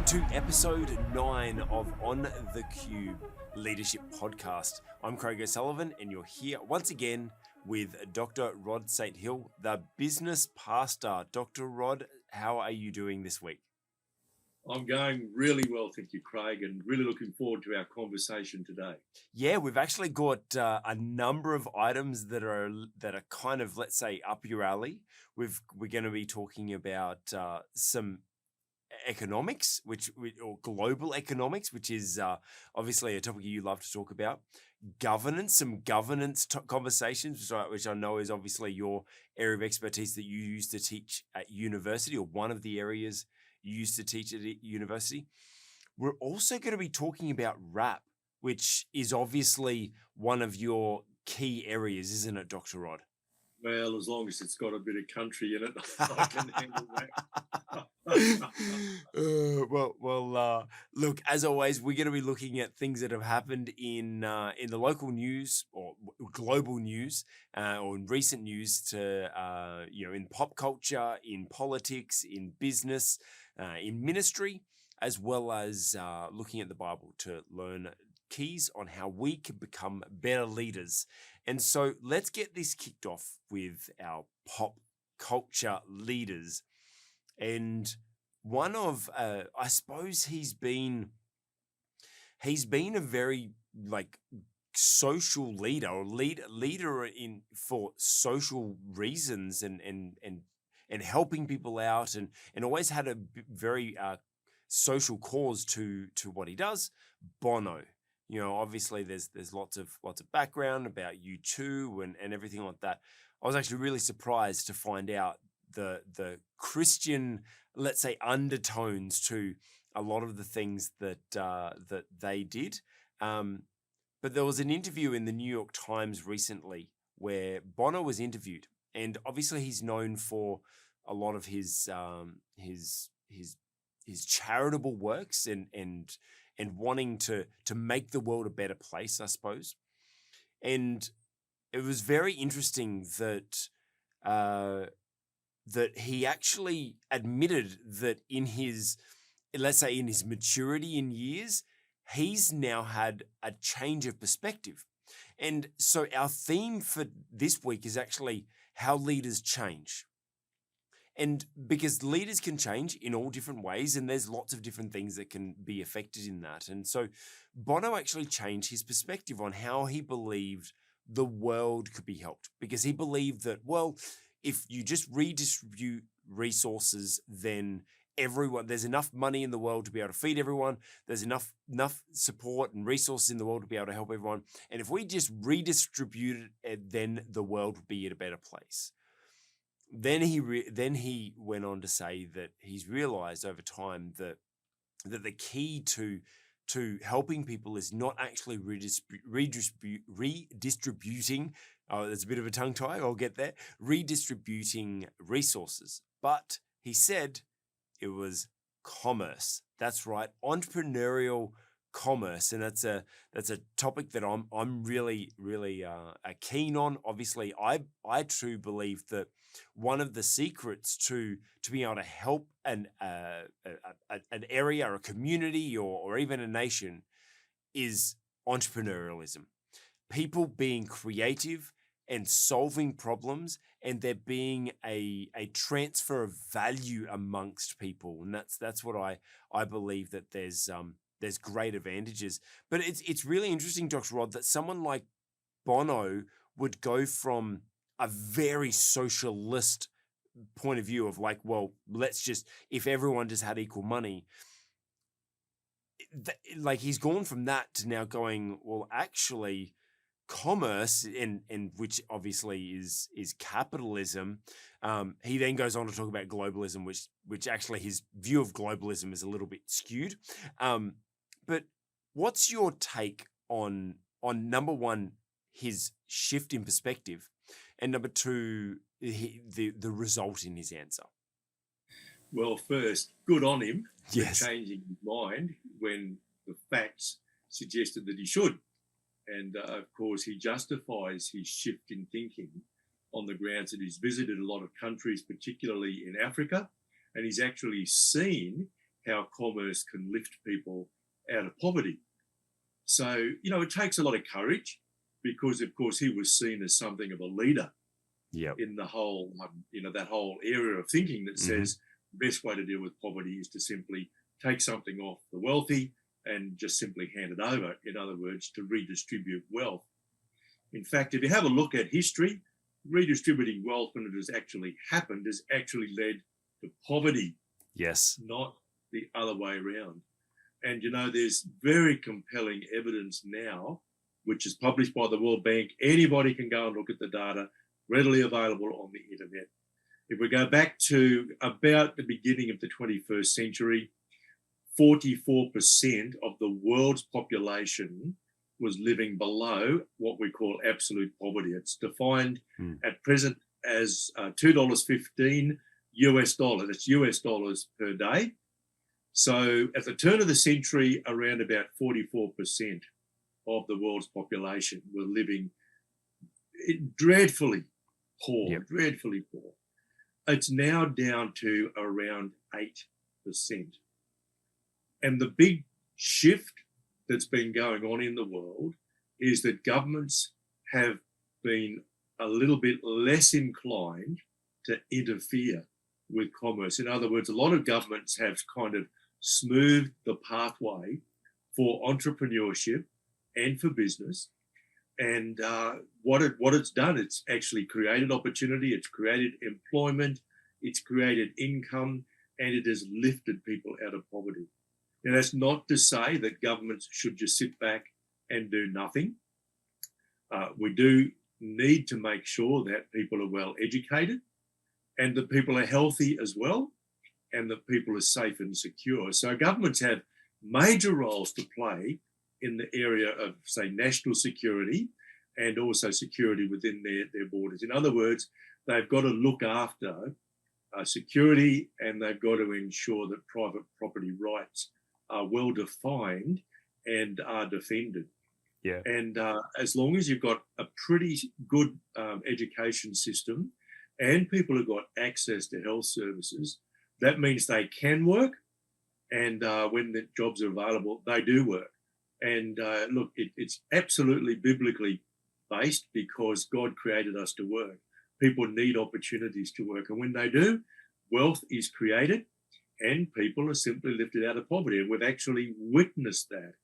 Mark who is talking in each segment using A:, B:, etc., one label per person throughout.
A: Welcome to episode 9 of On the Cube Leadership Podcast. I'm Craig O'Sullivan, and you're here once again with Dr. Rod St. Hill, the business pastor. Dr. Rod, how are you doing this week?
B: I'm going really well, thank you, Craig, and really looking forward to our conversation today.
A: Yeah, we've actually got a number of items that are kind of, let's say, up your alley. We're going to be talking about some economics, or global economics, which is obviously a topic you love to talk about. Governance, some governance conversations, which I know is obviously your area of expertise that you used to teach at university, or one of the areas you used to teach at university. We're also going to be talking about rap, which is obviously one of your key areas, isn't it, Dr. Rod?
B: Well, as long as it's got a bit of country in it, I can handle that.
A: Look, as always, we're going to be looking at things that have happened in the local news or global news, or in recent news to in pop culture, in politics, in business, in ministry, as well as looking at the Bible to learn keys on how we can become better leaders. And so let's get this kicked off with our pop culture leaders. And one of, I suppose he's been a very social leader, or leader in for social reasons, and helping people out, and always had a very social cause to what he does. Bono. You know, obviously there's lots of background about U2 and everything like that. I was actually really surprised to find out the Christian, let's say, undertones to a lot of the things that they did. But there was an interview in the New York Times recently where Bono was interviewed, and obviously he's known for a lot of his charitable works and wanting to make the world a better place, I suppose. And it was very interesting that that he actually admitted that in his maturity in years, he's now had a change of perspective. And so our theme for this week is actually how leaders change. And because leaders can change in all different ways, and there's lots of different things that can be affected in that. And so Bono actually changed his perspective on how he believed the world could be helped, because he believed that, well, if you just redistribute resources, then there's enough money in the world to be able to feed everyone. There's enough support and resources in the world to be able to help everyone. And if we just redistribute it, then the world would be in a better place. Then he went on to say that he's realized over time that the key to helping people is not actually redistributing. Oh, there's a bit of a tongue tie. I'll get there. Redistributing resources, but he said it was commerce. That's right, entrepreneurial commerce, and that's a topic that I'm really keen on. Obviously, I too believe that one of the secrets to being able to help an area or a community or even a nation is entrepreneurialism. People being creative and solving problems, and there being a transfer of value amongst people, and that's what I believe that there's great advantages. But it's really interesting, Dr. Rod, that someone like Bono would go from a very socialist point of view of like, well, if everyone just had equal money, he's gone from that to now going, well, actually, commerce, and which obviously is capitalism. He then goes on to talk about globalism, which actually his view of globalism is a little bit skewed. But what's your take on number one, his shift in perspective, and number two, the result in his answer?
B: Well, first, good on him
A: Yes.
B: for changing his mind when the facts suggested that he should. And of course, he justifies his shift in thinking on the grounds that he's visited a lot of countries, particularly in Africa, and he's actually seen how commerce can lift people out of poverty. So, it takes a lot of courage because, of course, he was seen as something of a leader in the whole, that whole area of thinking that says the best way to deal with poverty is to simply take something off the wealthy and just simply hand it over. In other words, to redistribute wealth. In fact, if you have a look at history, redistributing wealth when it has actually happened has actually led to poverty.
A: Yes.
B: Not the other way around. And, there's very compelling evidence now, which is published by the World Bank. Anybody can go and look at the data, readily available on the internet. If we go back to about the beginning of the 21st century, 44% of the world's population was living below what we call absolute poverty. It's defined at present as $2.15 US dollars. It's US dollars per day. So at the turn of the century, around about 44% of the world's population were living dreadfully poor, dreadfully poor. It's now down to around 8%. And the big shift that's been going on in the world is that governments have been a little bit less inclined to interfere with commerce. In other words, a lot of governments have kind of smoothed the pathway for entrepreneurship and for business. And what it's done, it's actually created opportunity, it's created employment, it's created income, and it has lifted people out of poverty. Now, that's not to say that governments should just sit back and do nothing. We do need to make sure that people are well educated and that people are healthy as well and that people are safe and secure. So governments have major roles to play in the area of, say, national security and also security within their borders. In other words, they've got to look after security and they've got to ensure that private property rights are well defined and are defended.
A: Yeah.
B: And as long as you've got a pretty good education system and people have got access to health services, that means they can work. And when the jobs are available, they do work. And look, it's absolutely biblically based because God created us to work. People need opportunities to work. And when they do, wealth is created and people are simply lifted out of poverty. And we've actually witnessed that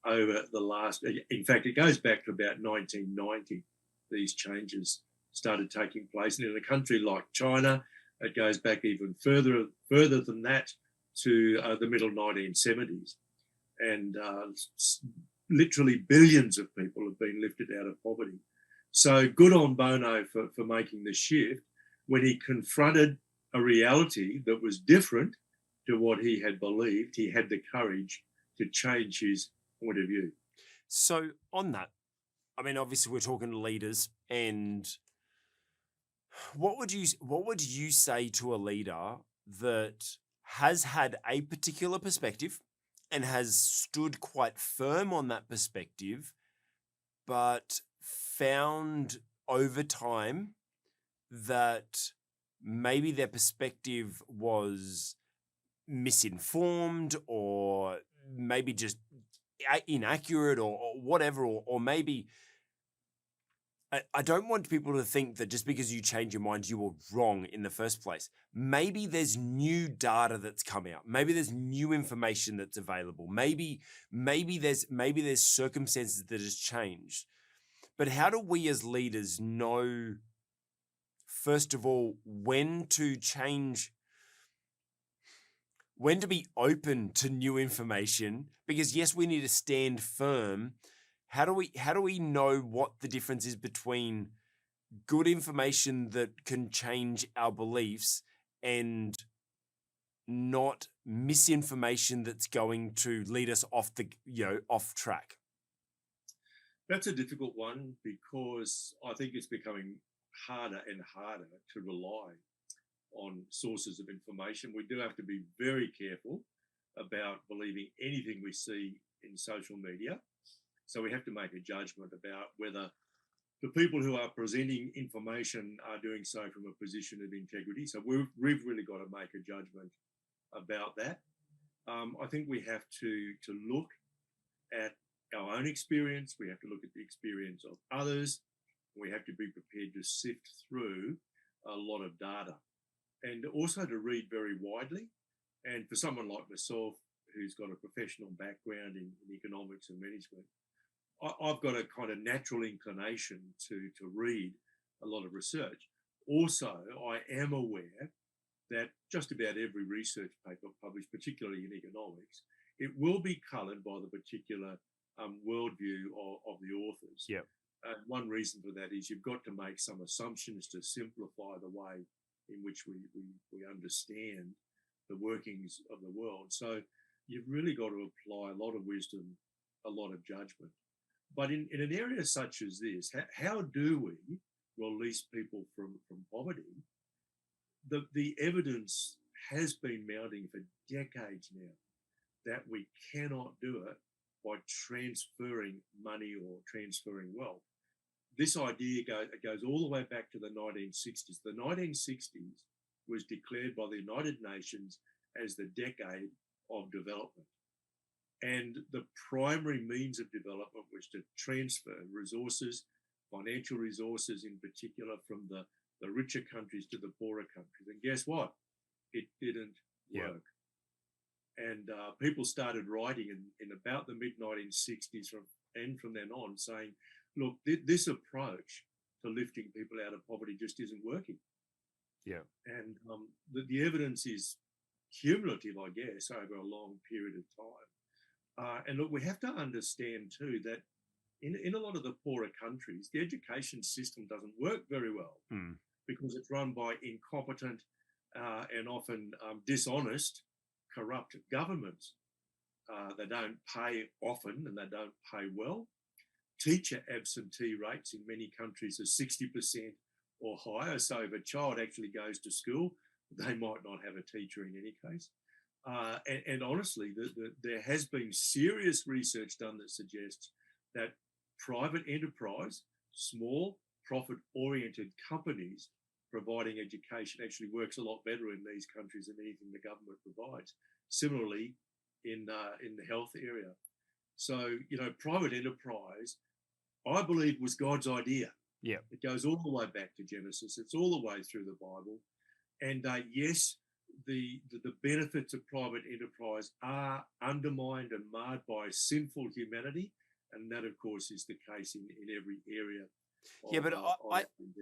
B: over the last, in fact, it goes back to about 1990, these changes started taking place. And in a country like China, it goes back even further than that to the middle 1970s. And literally billions of people have been lifted out of poverty. So good on Bono for making the shift when he confronted a reality that was different to what he had believed. He had the courage to change his point of view.
A: So on that, I mean, obviously we're talking leaders, and what would you say to a leader that has had a particular perspective and has stood quite firm on that perspective, but found over time that maybe their perspective was misinformed or maybe just inaccurate or whatever, or maybe I don't want people to think that just because you change your mind, you were wrong in the first place. Maybe there's new data that's come out. Maybe there's new information that's available. Maybe there's circumstances that has changed. But how do we as leaders know, first of all, when to change, when to be open to new information? Because yes, we need to stand firm. How do we know what the difference is between good information that can change our beliefs and not misinformation that's going to lead us off off track?
B: That's a difficult one because I think it's becoming harder and harder to rely on sources of information. We do have to be very careful about believing anything we see in social media. So we have to make a judgment about whether the people who are presenting information are doing so from a position of integrity. So we've really got to make a judgment about that. I think we have to look at our own experience. We have to look at the experience of others. We have to be prepared to sift through a lot of data, and also to read very widely. And for someone like myself, who's got a professional background in economics and management, I've got a kind of natural inclination to read a lot of research. Also, I am aware that just about every research paper published, particularly in economics, it will be coloured by the particular worldview of the authors.
A: Yeah.
B: One reason for that is you've got to make some assumptions to simplify the way in which we understand the workings of the world. So you've really got to apply a lot of wisdom, a lot of judgment. But in an area such as this, how do we release people from poverty? The evidence has been mounting for decades now that we cannot do it by transferring money or transferring wealth. This idea goes all the way back to the 1960s. The 1960s was declared by the United Nations as the decade of development. And the primary means of development was to transfer resources, financial resources in particular, from the richer countries to the poorer countries. And guess what? It didn't work. And people started writing in about the mid-1960s from then on saying, look, this approach to lifting people out of poverty just isn't working.
A: Yeah.
B: And the evidence is cumulative, I guess, over a long period of time. And look, we have to understand too that in a lot of the poorer countries, the education system doesn't work very well because it's run by incompetent and often dishonest, corrupt governments. They don't pay often and they don't pay well. Teacher absentee rates in many countries are 60% or higher. So if a child actually goes to school, they might not have a teacher in any case. And honestly, there has been serious research done that suggests that private enterprise, small profit-oriented companies providing education actually works a lot better in these countries than anything the government provides. Similarly, in the health area. So, private enterprise, I believe, was God's idea.
A: Yeah.
B: It goes all the way back to Genesis. It's all the way through the Bible. And yes, the benefits of private enterprise are undermined and marred by sinful humanity. And that, of course, is the case in every area.
A: Yeah, but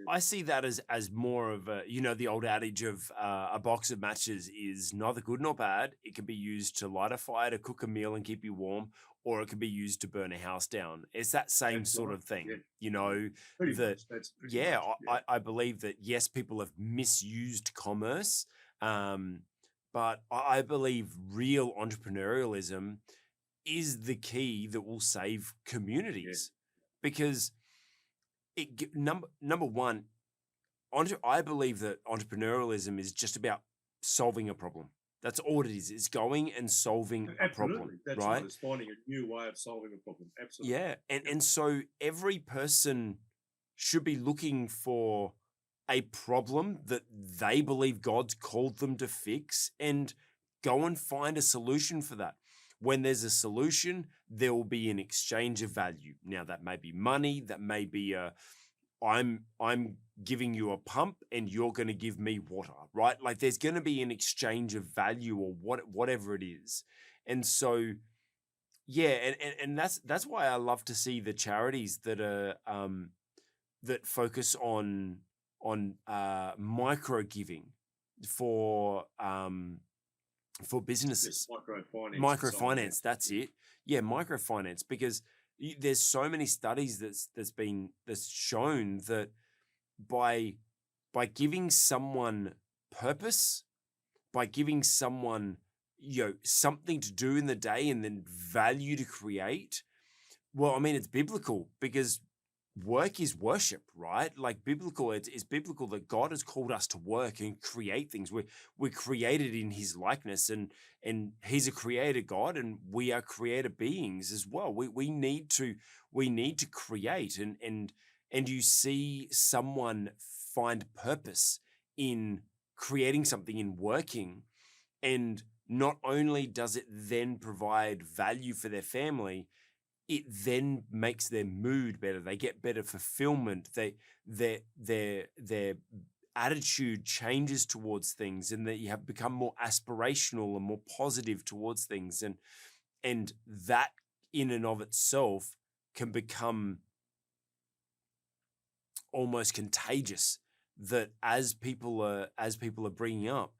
A: I see that as more of a, the old adage of a box of matches is neither good nor bad. It can be used to light a fire, to cook a meal and keep you warm, or it can be used to burn a house down. It's that same sort of thing,
B: Pretty much. That's pretty much.
A: I believe that, yes, people have misused commerce, but I believe real entrepreneurialism is the key that will save communities because number one, I believe that entrepreneurialism is just about solving a problem. That's all it is. It's going and solving a problem.
B: That's right. It's finding a new way of solving a problem. Absolutely.
A: Yeah. And so every person should be looking for a problem that they believe God's called them to fix and go and find a solution for that. When there's a solution, there will be an exchange of value. Now, that may be money, that may be I'm giving you a pump and you're going to give me water, right? Like there's going to be an exchange of value or whatever it is. And so, yeah, and that's why I love to see the charities that are that focus on micro giving for businesses. Microfinance, that's it. Yeah, microfinance, because there's so many studies that's shown that by giving someone purpose, by giving someone something to do in the day and then value to create, well, I mean, it's biblical because work is worship, right? Like biblical, it's biblical that God has called us to work and create things. We're created in his likeness and he's a creator God and we are creator beings as well. We need to create and you see someone find purpose in creating something, in working, and not only does it then provide value for their family, it then makes their mood better. They get better fulfillment. Their attitude changes towards things, and that you have become more aspirational and more positive towards things. And that in and of itself can become almost contagious, that as people are bringing up,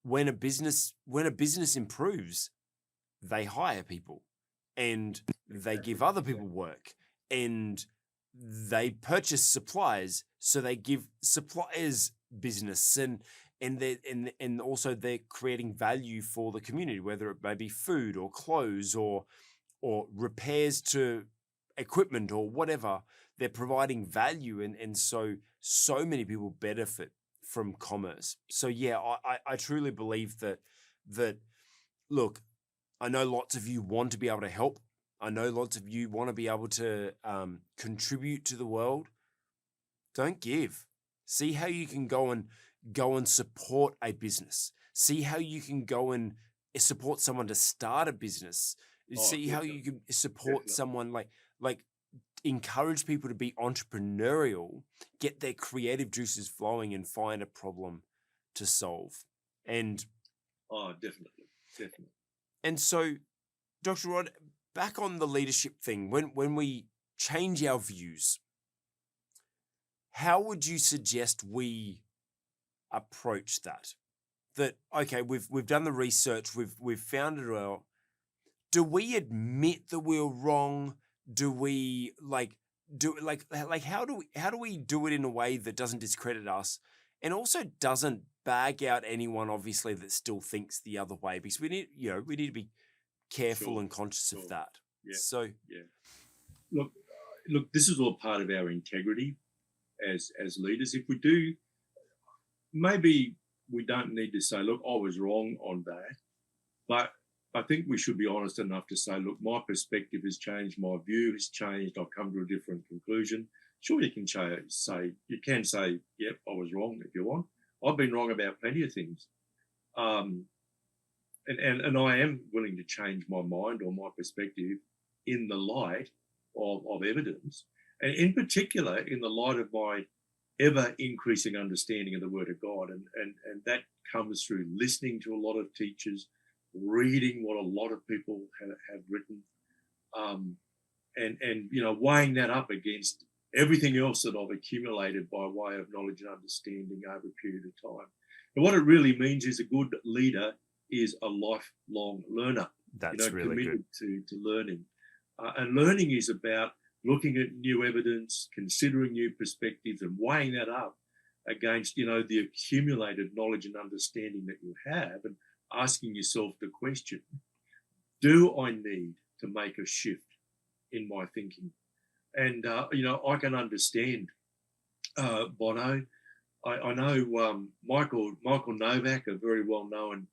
A: when a business improves, they hire people and they give other people work, and they purchase supplies, so they give suppliers business, and also they're creating value for the community, whether it may be food or clothes or repairs to equipment or whatever. They're providing value, and so many people benefit from commerce. So yeah, I truly believe that look, I know lots of you want to be able to help. I know lots of you want to be able to contribute to the world. Don't give. See how you can go and support a business. See how you can go and support someone to start a business. See how you can support someone, like encourage people to be entrepreneurial, get their creative juices flowing, and find a problem to solve. And
B: definitely.
A: And so, Dr. Rod, back on the leadership thing, when we change our views, how would you suggest we approach that? That, okay, we've done the research, we've found it out. Do we admit that we're wrong? Do we how do we do it in a way that doesn't discredit us, and also doesn't bag out anyone, obviously, that still thinks the other way? Because we need to be careful and conscious of that.
B: Yeah.
A: So
B: look, this is all part of our integrity as leaders. If we do, maybe we don't need to say, look, I was wrong on that, but I think we should be honest enough to say, look, my perspective has changed, my view has changed, I've come to a different conclusion. Sure, you can say, yep, I was wrong if you want. I've been wrong about plenty of things. And I am willing to change my mind or my perspective in the light of evidence, and in particular in the light of my ever increasing understanding of the Word of God. And that comes through listening to a lot of teachers, reading what a lot of people have written, and weighing that up against everything else that I've accumulated by way of knowledge and understanding over a period of time. And what it really means is a good leader is a lifelong learner.
A: That's really
B: committed
A: good.
B: to learning. And learning is about looking at new evidence, considering new perspectives, and weighing that up against, the accumulated knowledge and understanding that you have, and asking yourself the question, do I need to make a shift in my thinking? And, I can understand Bono. I know Michael Novak, a very well-known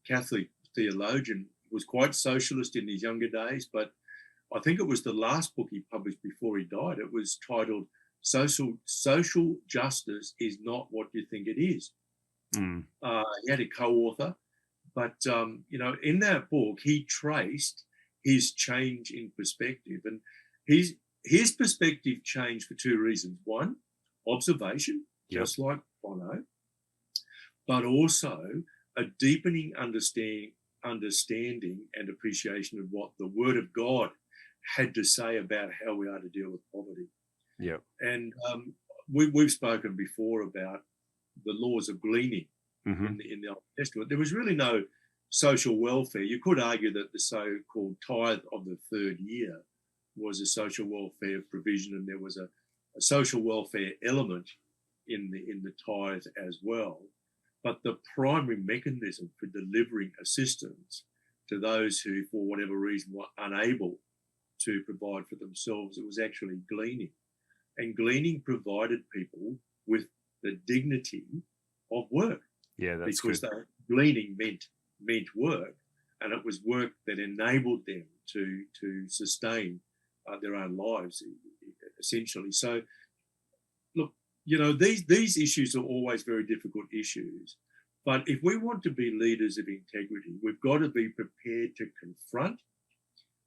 B: Catholic theologian, was quite socialist in his younger days, but I think it was the last book he published before he died. It was titled Social Justice is Not What You Think It Is.
A: Mm.
B: He had a co-author, but, in that book, he traced his change in perspective. And his perspective changed for two reasons. One, observation, just like Bono, but also a deepening understanding and appreciation of what the Word of God had to say about how we are to deal with poverty.
A: Yeah.
B: And we've spoken before about the laws of gleaning in the Old Testament. There was really no social welfare. You could argue that the so-called tithe of the third year was a social welfare provision, and there was a social welfare element in the tithe as well. But the primary mechanism for delivering assistance to those who, for whatever reason, were unable to provide for themselves, it was actually gleaning. And gleaning provided people with the dignity of work.
A: Yeah, that's
B: because
A: good.
B: Gleaning meant work, and it was work that enabled them to sustain their own lives, essentially. So, look, these issues are always very difficult issues, But if we want to be leaders of integrity, we've got to be prepared to confront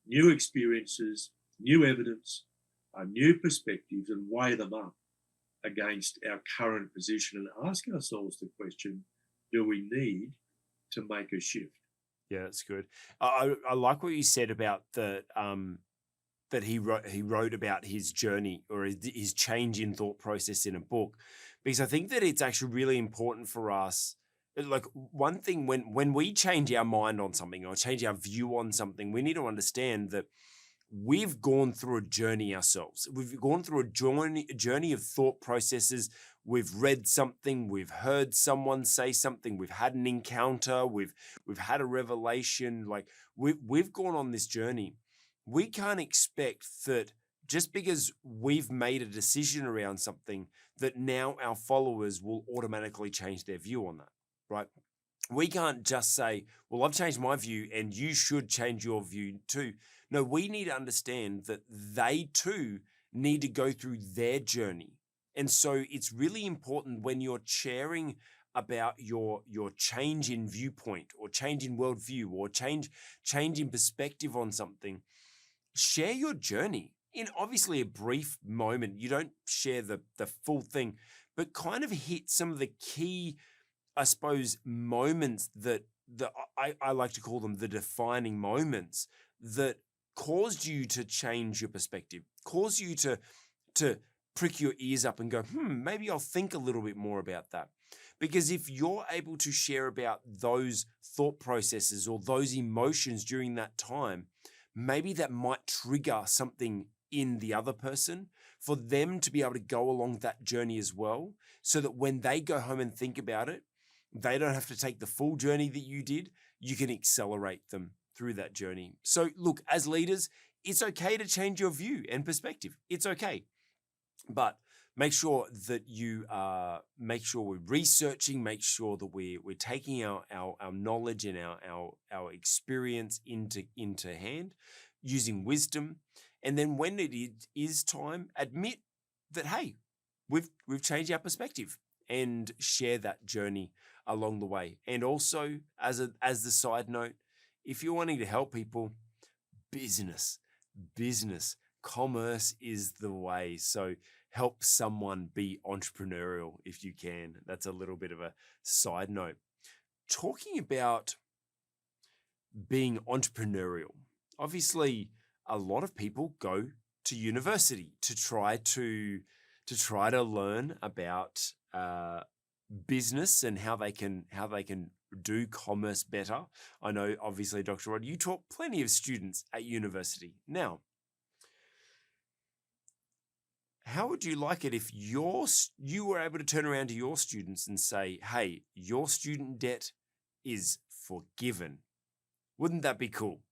B: new experiences, new evidence, new perspectives, and weigh them up against our current position and ask ourselves the question, do we need to make a shift?
A: Yeah, that's good. I like what you said about that he wrote about his journey or his change in thought process in a book, because I think that it's actually really important for us. Like, one thing, when we change our mind on something or change our view on something, we need to understand that we've gone through a journey ourselves. We've gone through a journey of thought processes. We've read something, we've heard someone say something, we've had an encounter, we've had a revelation. Like, we've gone on this journey. We can't expect that just because we've made a decision around something that now our followers will automatically change their view on that, right? We can't just say, well, I've changed my view and you should change your view too. No, we need to understand that they too need to go through their journey. And so it's really important when you're sharing about your change in viewpoint or change in worldview or change in perspective on something, share your journey in obviously a brief moment. You don't share the full thing, but kind of hit some of the key, I suppose, moments that I like to call them the defining moments that caused you to change your perspective, caused you to prick your ears up and go, maybe I'll think a little bit more about that. Because if you're able to share about those thought processes or those emotions during that time, maybe that might trigger something in the other person for them to be able to go along that journey as well, so that when they go home and think about it, they don't have to take the full journey that you did. You can accelerate them through that journey. So look, as leaders, it's okay to change your view and perspective. It's okay. But make sure that you make sure we're researching, make sure that we're taking our knowledge and our experience into hand, using wisdom. And then when it is time, admit that, hey, we've changed our perspective, and share that journey along the way. And also, as the side note, if you're wanting to help people, business, commerce is the way. So help someone be entrepreneurial if you can. That's a little bit of a side note. Talking about being entrepreneurial, obviously a lot of people go to university to try to learn about business and how they can do commerce better. I know, obviously, Dr. Rod, you taught plenty of students at university. Now, how would you like it if you were able to turn around to your students and say, hey, your student debt is forgiven? Wouldn't that be cool?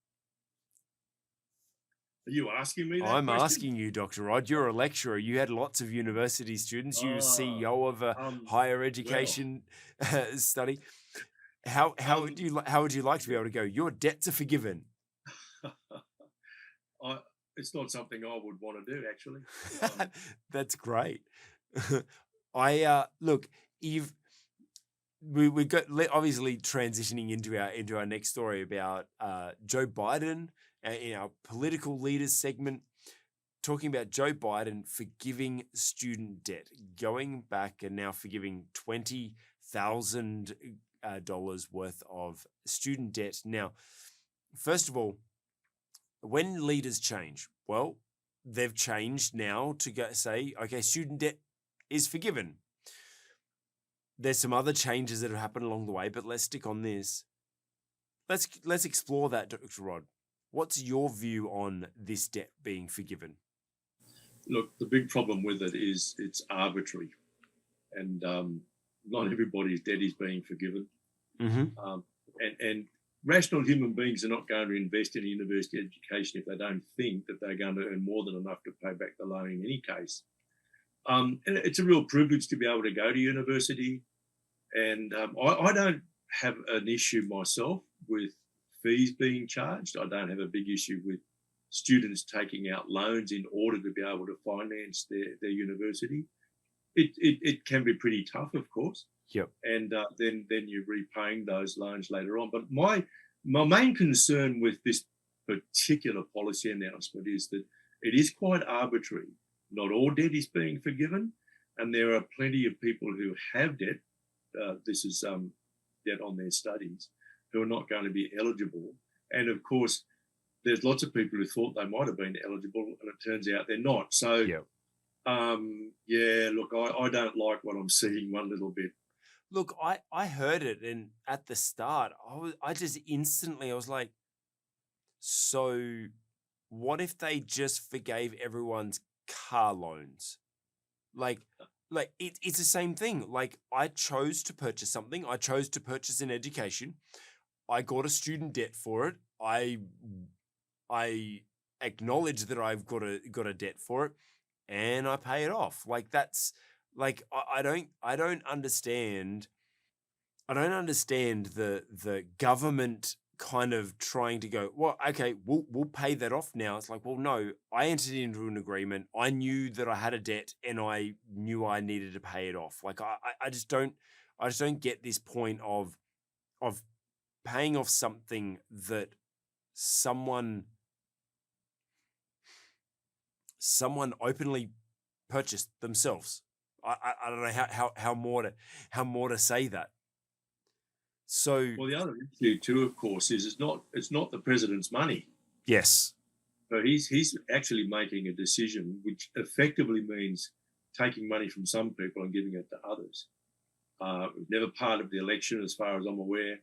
B: Are you asking me that
A: I'm
B: question?
A: asking you, Dr. Rod. You're a lecturer. You had lots of university students. You were CEO of a higher education study. How would you like to be able to go, your debts are forgiven?
B: It's not something I would want to do, actually.
A: That's great. Look, we got obviously transitioning into our next story about Joe Biden in our political leaders segment, talking about Joe Biden forgiving student debt, going back and now forgiving $20,000 worth of student debt. Now, first of all, when leaders change, well, they've changed now to say, okay, student debt is forgiven. There's some other changes that have happened along the way, but let's stick on this. Let's explore that, Dr. Rod. What's your view on this debt being forgiven?
B: Look, the big problem with it is it's arbitrary, and not everybody's debt is being forgiven.
A: Mm-hmm.
B: And rational human beings are not going to invest in a university education if they don't think that they're going to earn more than enough to pay back the loan in any case. And it's a real privilege to be able to go to university. And I don't have an issue myself with fees being charged. I don't have a big issue with students taking out loans in order to be able to finance their university. it can be pretty tough, of course.
A: Yep.
B: And then you're repaying those loans later on. But my main concern with this particular policy announcement is that it is quite arbitrary. Not all debt is being forgiven, and there are plenty of people who have debt. This is debt on their studies, who are not going to be eligible. And of course, there's lots of people who thought they might have been eligible, and it turns out they're not. So,
A: Yep.
B: Look, I don't like what I'm seeing one little bit.
A: Look, I heard it, and at the start, I just instantly, I was like, so what if they just forgave everyone's car loans? Like it's the same thing. Like, I chose to purchase something. I chose to purchase an education. I got a student debt for it. I acknowledge that I've got a debt for it, and I pay it off. Like, that's like, I don't understand. I don't understand the government kind of trying to go, well, okay, we'll pay that off now. It's like, well, no, I entered into an agreement. I knew that I had a debt, and I knew I needed to pay it off. Like, I just don't get this point of paying off something that someone openly purchased themselves. I don't know how more to say that. So,
B: Well, the other issue too, of course, is it's not the president's money.
A: yes.
B: So he's actually making a decision which effectively means taking money from some people and giving it to others. Never part of the election, as far as I'm aware.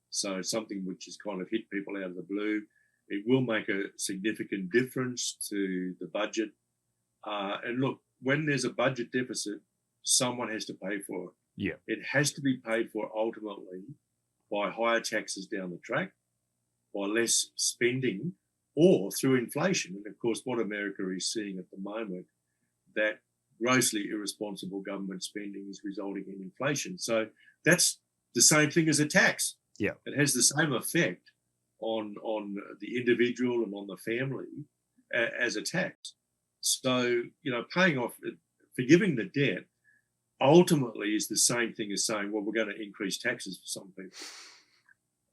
B: So it's something which has kind of hit people out of the blue. It will make a significant difference to the budget. And look, when there's a budget deficit, someone has to pay for it.
A: Yeah.
B: It has to be paid for ultimately by higher taxes down the track, by less spending, or through inflation. And of course, what America is seeing at the moment, that grossly irresponsible government spending is resulting in inflation. So that's the same thing as a tax.
A: Yeah.
B: It has the same effect on the individual and on the family as a tax. So, paying off, forgiving the debt, ultimately is the same thing as saying, well, we're going to increase taxes for some people.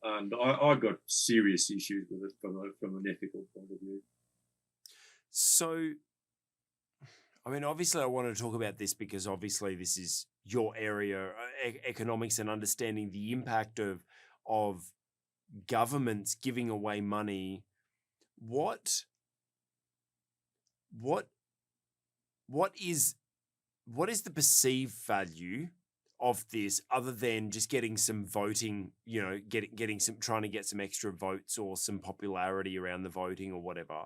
B: And I got serious issues with it from an ethical point of view.
A: So, I mean, obviously, I want to talk about this because obviously this is your area, economics, and understanding the impact of governments giving away money. What is the perceived value of this, other than just getting some voting, getting some, trying to get some extra votes or some popularity around the voting or whatever?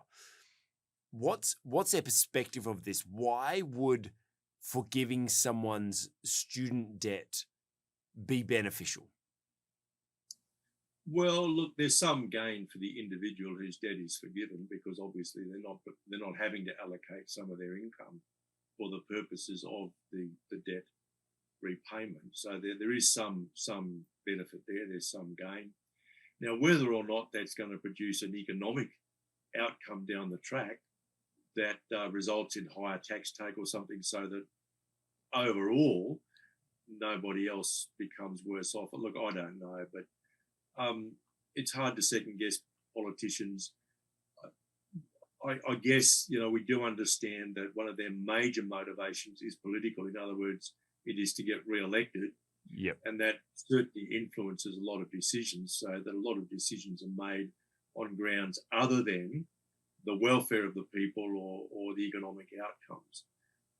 A: What's their perspective of this? Why would forgiving someone's student debt be beneficial?
B: Well, look, there's some gain for the individual whose debt is forgiven, because obviously they're not having to allocate some of their income for the purposes of the debt repayment. So there is some benefit there. There's some gain. Now, whether or not that's going to produce an economic outcome down the track that results in higher tax take or something, so that overall nobody else becomes worse off. Look, I don't know, but it's hard to second guess politicians. I guess, we do understand that one of their major motivations is political. In other words, it is to get re-elected.
A: Yep.
B: And that certainly influences a lot of decisions, so that a lot of decisions are made on grounds other than the welfare of the people or the economic outcomes.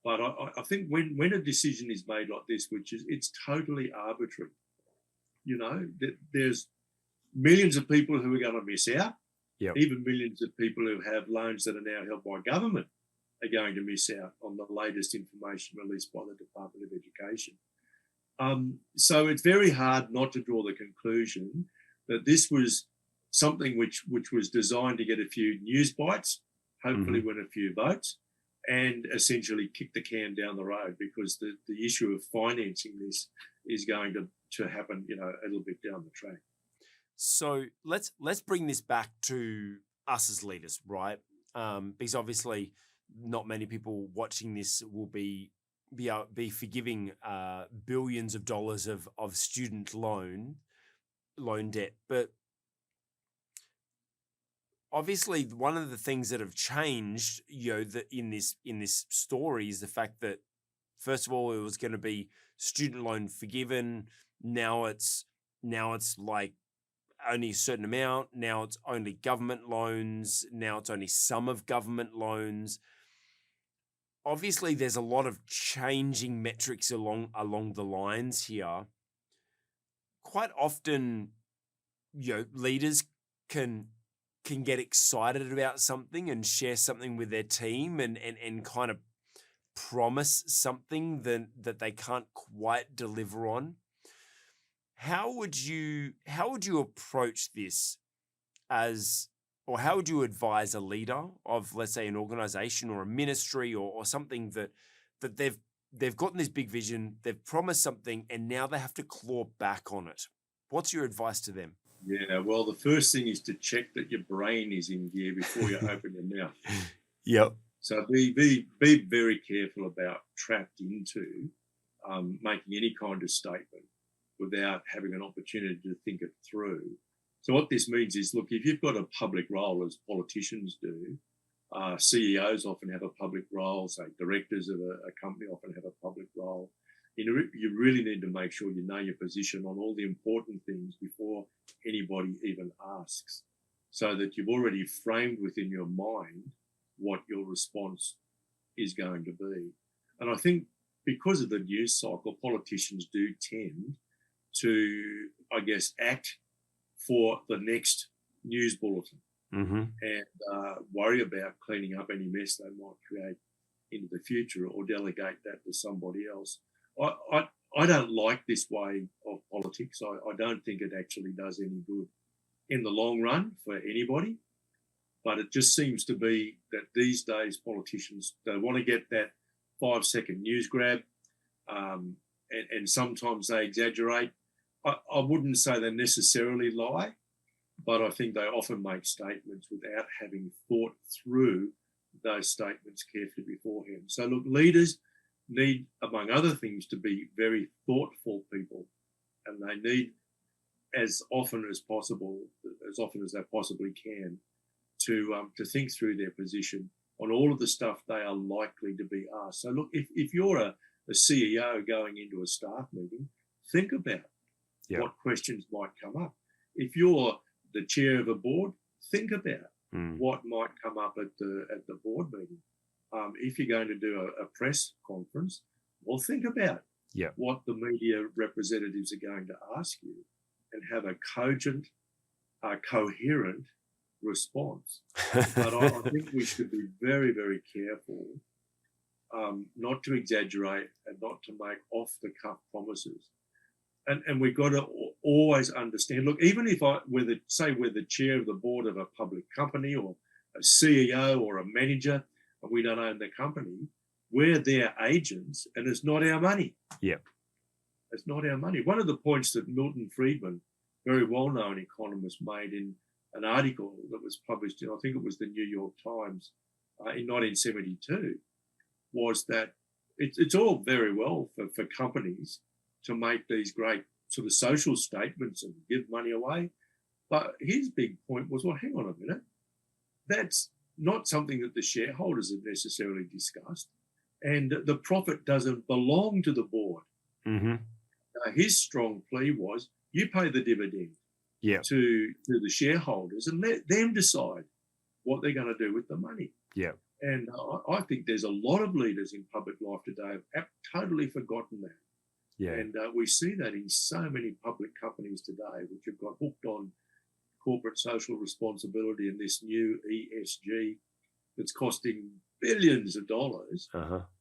B: But I think when a decision is made like this, it's totally arbitrary, there's millions of people who are going to miss out.
A: Yep.
B: Even millions of people who have loans that are now held by government are going to miss out on the latest information released by the Department of Education. So it's very hard not to draw the conclusion that this was something which was designed to get a few news bites, hopefully win a few votes, and essentially kick the can down the road, because the issue of financing this is going to happen, a little bit down the track.
A: So let's bring this back to us as leaders, right? Because obviously not many people watching this will be be forgiving billions of dollars of student loan debt. But obviously, one of the things that have changed, in this story is the fact that, first of all, it was going to be student loan forgiven. Now it's like only a certain amount. Now it's only government loans. Now it's only some of government loans. Obviously, there's a lot of changing metrics along the lines here. Quite often, leaders can get excited about something and share something with their team and kind of promise something that they can't quite deliver on. How would you approach this or how would you advise a leader of, let's say, an organization or a ministry or something that they've gotten this big vision, they've promised something, and now they have to claw back on it? What's your advice to them?
B: Yeah, well, the first thing is to check that your brain is in gear before you open your mouth.
A: Yep.
B: So be very careful about trapped into making any kind of statement without having an opportunity to think it through. So what this means is, look, if you've got a public role, as politicians do, CEOs often have a public role, say directors of a company often have a public role. You really need to make sure you know your position on all the important things before anybody even asks, so that you've already framed within your mind what your response is going to be. And I think because of the news cycle, politicians do tend to, I guess, act for the next news bulletin and worry about cleaning up any mess they might create into the future or delegate that to somebody else. I don't like this way of politics. I don't think it actually does any good in the long run for anybody. But it just seems to be that these days politicians, they want to get that 5-second news grab, and sometimes they exaggerate. I wouldn't say they necessarily lie, but I think they often make statements without having thought through those statements carefully beforehand. So look, leaders need, among other things, to be very thoughtful people, and they need, as often as possible, as often as they possibly can, to think through their position on all of the stuff they are likely to be asked. So look, if you're a CEO going into a staff meeting, think about what questions might come up. If you're the chair of a board, think about what might come up at the board meeting. If you're going to do a press conference, well, think about what the media representatives are going to ask you and have a cogent, coherent response. But I think we should be very, very careful not to exaggerate and not to make off-the-cuff promises. And we've got to always understand, look, even if we're the chair of the board of a public company or a CEO or a manager, and we don't own the company, we're their agents, and it's not our money.
A: Yeah.
B: It's not our money. One of the points that Milton Friedman, very well-known economist, made in an article that was published in, I think it was the New York Times in 1972, was that it's all very well for companies to make these great sort of social statements and give money away. But his big point was, well, hang on a minute. That's not something that the shareholders have necessarily discussed. And the profit doesn't belong to the board. His strong plea was, you pay the dividend to the shareholders and let them decide what they're going to do with the money.
A: Yeah.
B: And I think there's a lot of leaders in public life today have totally forgotten that.
A: Yeah.
B: And we see that in so many public companies today, which have got hooked on corporate social responsibility and this new ESG that's costing billions of dollars,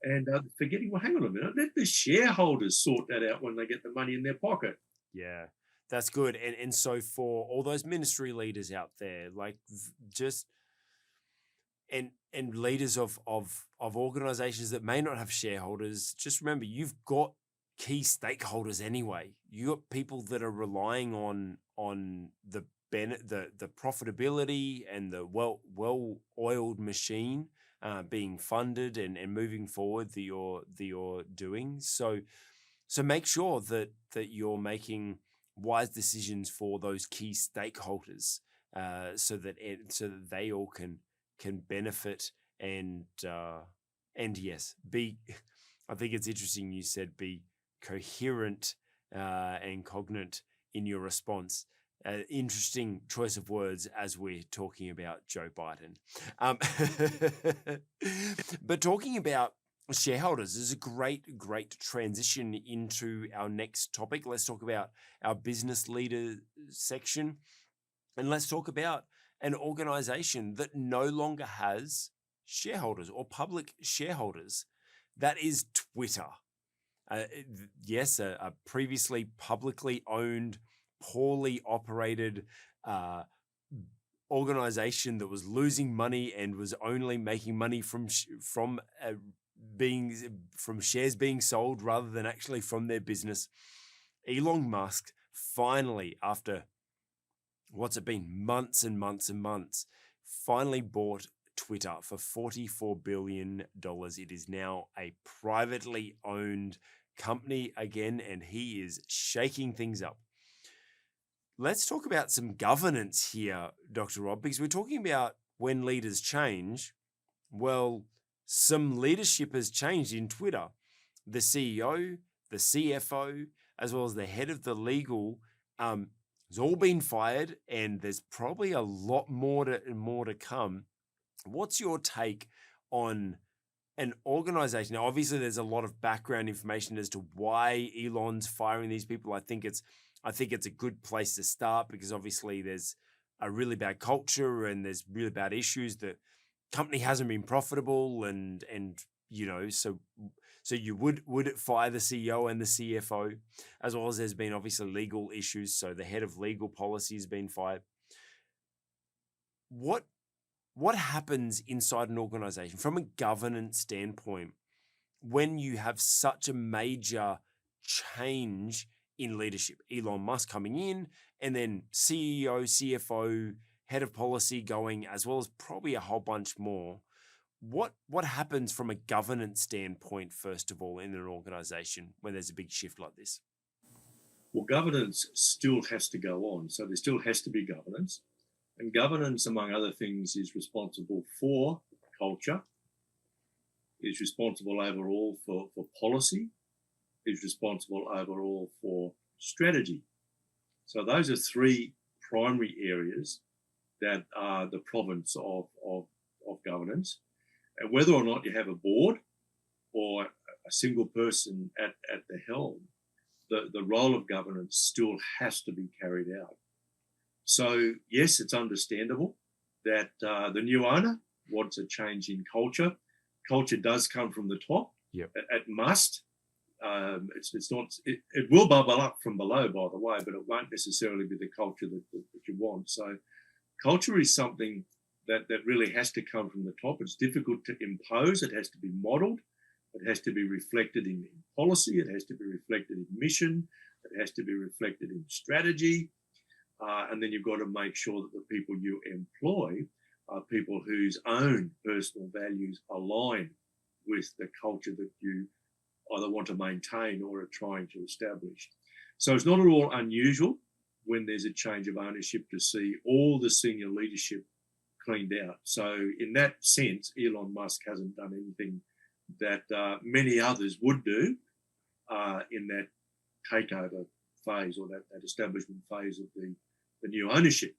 B: and forgetting, well, hang on a minute, let the shareholders sort that out when they get the money in their pocket.
A: Yeah, that's good. And so for all those ministry leaders out there, like just and leaders of organizations that may not have shareholders, just remember, you've got key stakeholders anyway. You got people that are relying on the profitability and the well-oiled machine being funded and moving forward that you're doing. So make sure that you're making wise decisions for those key stakeholders, so that they all can benefit and yes, be. I think it's interesting you said be coherent and cognate in your response. Interesting choice of words as we're talking about Joe Biden. But talking about shareholders is a great transition into our next topic. Let's talk about our business leader section, and let's talk about an organization that no longer has shareholders or public shareholders. That is Twitter. Yes, a previously publicly owned, poorly operated organization that was losing money and was only making money from shares being sold rather than actually from their business. Elon Musk finally, after what's it been, months and months and months, finally bought Twitter for $44 billion. It is now a privately owned company again, and he is shaking things up. Let's talk about some governance here, Dr. Rob, because we're talking about when leaders change. Well, some leadership has changed in Twitter. The CEO, the CFO, as well as the head of the legal, has all been fired, and there's probably a lot more to come. What's your take on an organization? Now, obviously, there's a lot of background information as to why Elon's firing these people. I think it's a good place to start, because obviously there's a really bad culture and there's really bad issues. The company hasn't been profitable, and so you would fire the CEO and the CFO, as well as there's been obviously legal issues. So the head of legal policy has been fired. What happens inside an organization from a governance standpoint when you have such a major change in leadership? Elon Musk coming in, and then CEO, CFO, head of policy going, as well as probably a whole bunch more. What happens from a governance standpoint, first of all, in an organization when there's a big shift like this?
B: Well, governance still has to go on. So there still has to be governance. And governance, among other things, is responsible for culture, is responsible overall for policy, is responsible overall for strategy. So those are three primary areas that are the province of governance. And whether or not you have a board or a single person at the helm, the role of governance still has to be carried out. So, yes, it's understandable that the new owner wants a change in culture. Culture does come from the top.
A: Yep.
B: It must. It's not. It will bubble up from below, by the way, but it won't necessarily be the culture that you want. So, culture is something that really has to come from the top. It's difficult to impose. It has to be modelled. It has to be reflected in policy. It has to be reflected in mission. It has to be reflected in strategy. And then you've got to make sure that the people you employ are people whose own personal values align with the culture that you either want to maintain or are trying to establish. So it's not at all unusual when there's a change of ownership to see all the senior leadership cleaned out. So in that sense, Elon Musk hasn't done anything that many others would do in that takeover phase or that establishment phase of the new ownership.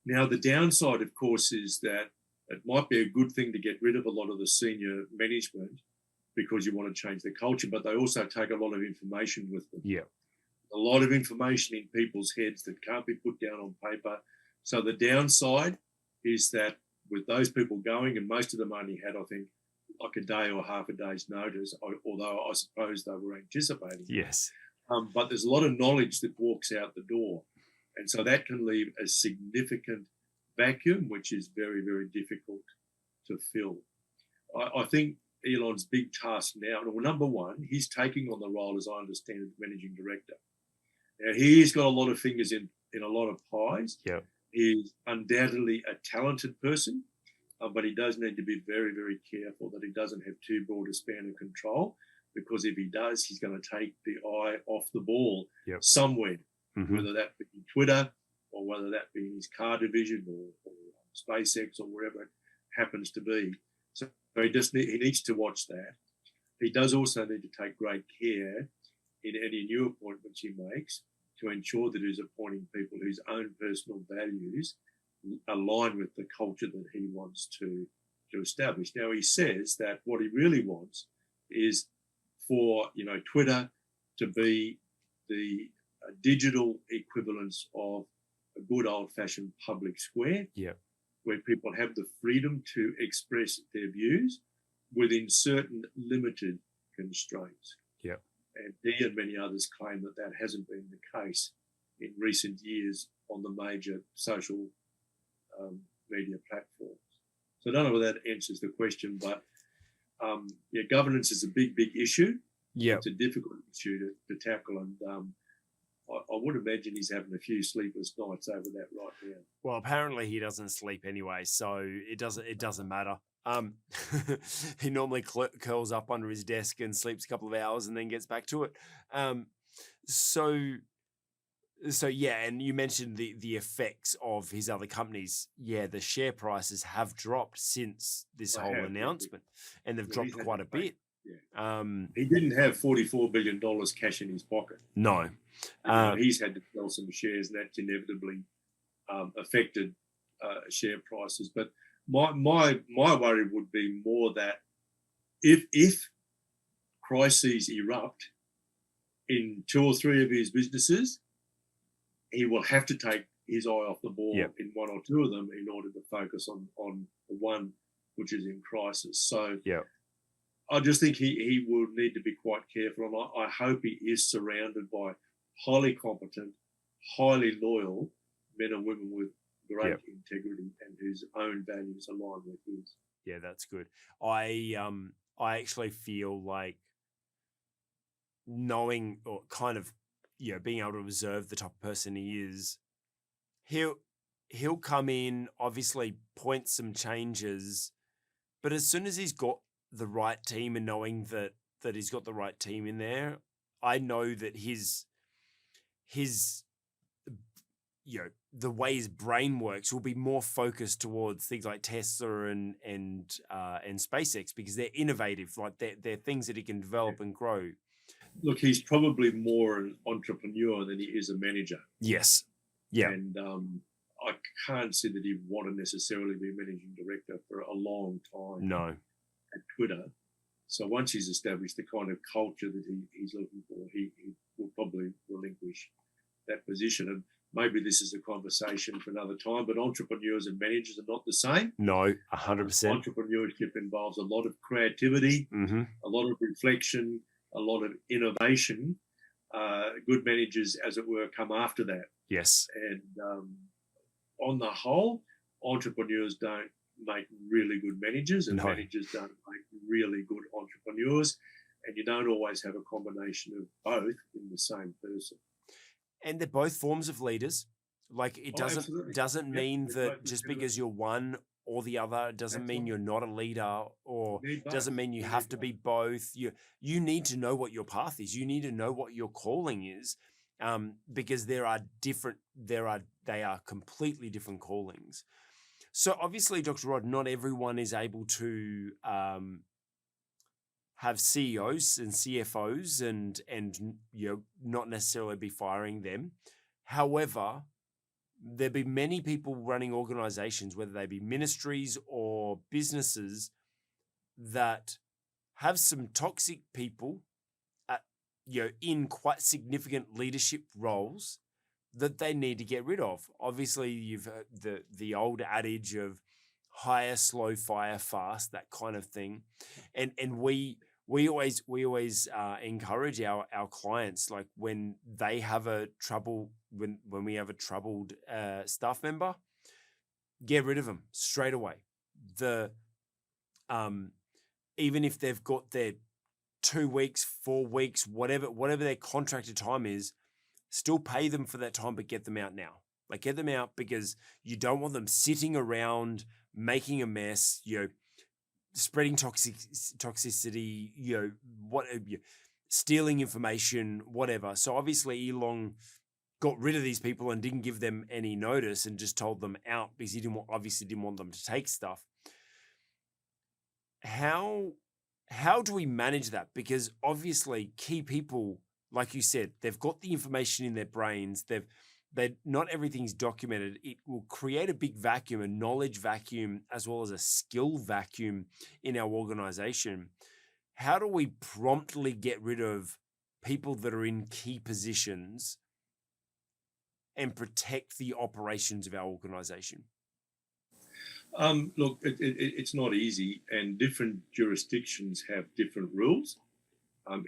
B: Now, the downside, of course, is that it might be a good thing to get rid of a lot of the senior management because you want to change the culture, but they also take a lot of information with them.
A: Yeah.
B: A lot of information in people's heads that can't be put down on paper. So the downside is that with those people going, and most of them only had, I think, like a day or half a day's notice, although I suppose they were anticipating.
A: Yes.
B: But there's a lot of knowledge that walks out the door. And so that can leave a significant vacuum, which is very, very difficult to fill. I think Elon's big task now, well, number one, he's taking on the role, as I understand it, managing director. Now, he's got a lot of fingers in a lot of pies.
A: Yeah.
B: He's undoubtedly a talented person. but he does need to be very, very careful that he doesn't have too broad a span of control, because if he does, he's going to take the eye off the ball somewhere, whether that be Twitter or whether that be in his car division or SpaceX or wherever it happens to be. So he needs to watch that. He does also need to take great care in any new appointments he makes to ensure that he's appointing people whose own personal values align with the culture that he wants to establish. Now, he says that what he really wants is for, Twitter to be the digital equivalence of a good old-fashioned public square, where people have the freedom to express their views within certain limited constraints. And he and many others claim that that hasn't been the case in recent years on the major social media platforms. So I don't know whether that answers the question, but governance is a big, big issue. It's a difficult issue to tackle, and I would imagine he's having a few sleepless nights over that right now.
A: Well, apparently he doesn't sleep anyway, so it doesn't matter. He normally curls up under his desk and sleeps a couple of hours and then gets back to it. So yeah, and you mentioned the effects of his other companies. Yeah, the share prices have dropped since this whole announcement, and they've dropped quite a bit.
B: He didn't have $44 billion cash in his pocket.
A: No.
B: He's had to sell some shares, and that's inevitably affected share prices. But my worry would be more that if crises erupt in 2 or 3 of his businesses, he will have to take his eye off the ball in 1 or 2 of them in order to focus on the one which is in crisis. So I just think he will need to be quite careful, and I hope he is surrounded by highly competent, highly loyal men and women with great integrity and whose own values align with his.
A: Yeah, that's good. I actually feel like knowing, or kind of, being able to observe the type of person he is, he'll come in, obviously point some changes, but as soon as he's got the right team, and knowing that he's got the right team in there, I know that his the way his brain works will be more focused towards things like Tesla and SpaceX, because they're innovative, like they're things that he can develop and grow.
B: Look, he's probably more an entrepreneur than he is a manager.
A: Yes. Yeah.
B: And I can't see that he'd want to necessarily be managing director for a long time.
A: No.
B: At Twitter. So once he's established the kind of culture that he's looking for, he will probably relinquish that position. And maybe this is a conversation for another time, but entrepreneurs and managers are not the same.
A: No, 100%.
B: Entrepreneurship involves a lot of creativity, a lot of reflection, a lot of innovation. Good managers, as it were, come after that.
A: Yes.
B: And on the whole, entrepreneurs don't make really good managers, and managers don't make really good entrepreneurs, and you don't always have a combination of both in the same person.
A: And they're both forms of leaders. Like, it doesn't mean that just because you're one or the other doesn't mean you're not a leader, or doesn't mean you have to be both. You need to know what your path is. You need to know what your calling is, because they are completely different callings. So obviously, Dr. Rod, not everyone is able to have CEOs and CFOs and not necessarily be firing them. However, there'll be many people running organizations, whether they be ministries or businesses, that have some toxic people in quite significant leadership roles that they need to get rid of. Obviously, you've heard the old adage of hire slow, fire fast, that kind of thing. And we always encourage our clients, like when they have when we have a troubled staff member, get rid of them straight away. Even if they've got their 2 weeks, 4 weeks, whatever their contracted time is, still pay them for that time, but get them out now. Like, get them out, because you don't want them sitting around making a mess, spreading toxicity, stealing information, whatever. So obviously Elon got rid of these people and didn't give them any notice and just told them out because he obviously didn't want them to take stuff. How do we manage that? Because obviously key people, like you said, they've got the information in their brains. They not everything's documented. It will create a big vacuum, a knowledge vacuum, as well as a skill vacuum in our organization. How do we promptly get rid of people that are in key positions and protect the operations of our organization?
B: Look, it's not easy, and different jurisdictions have different rules.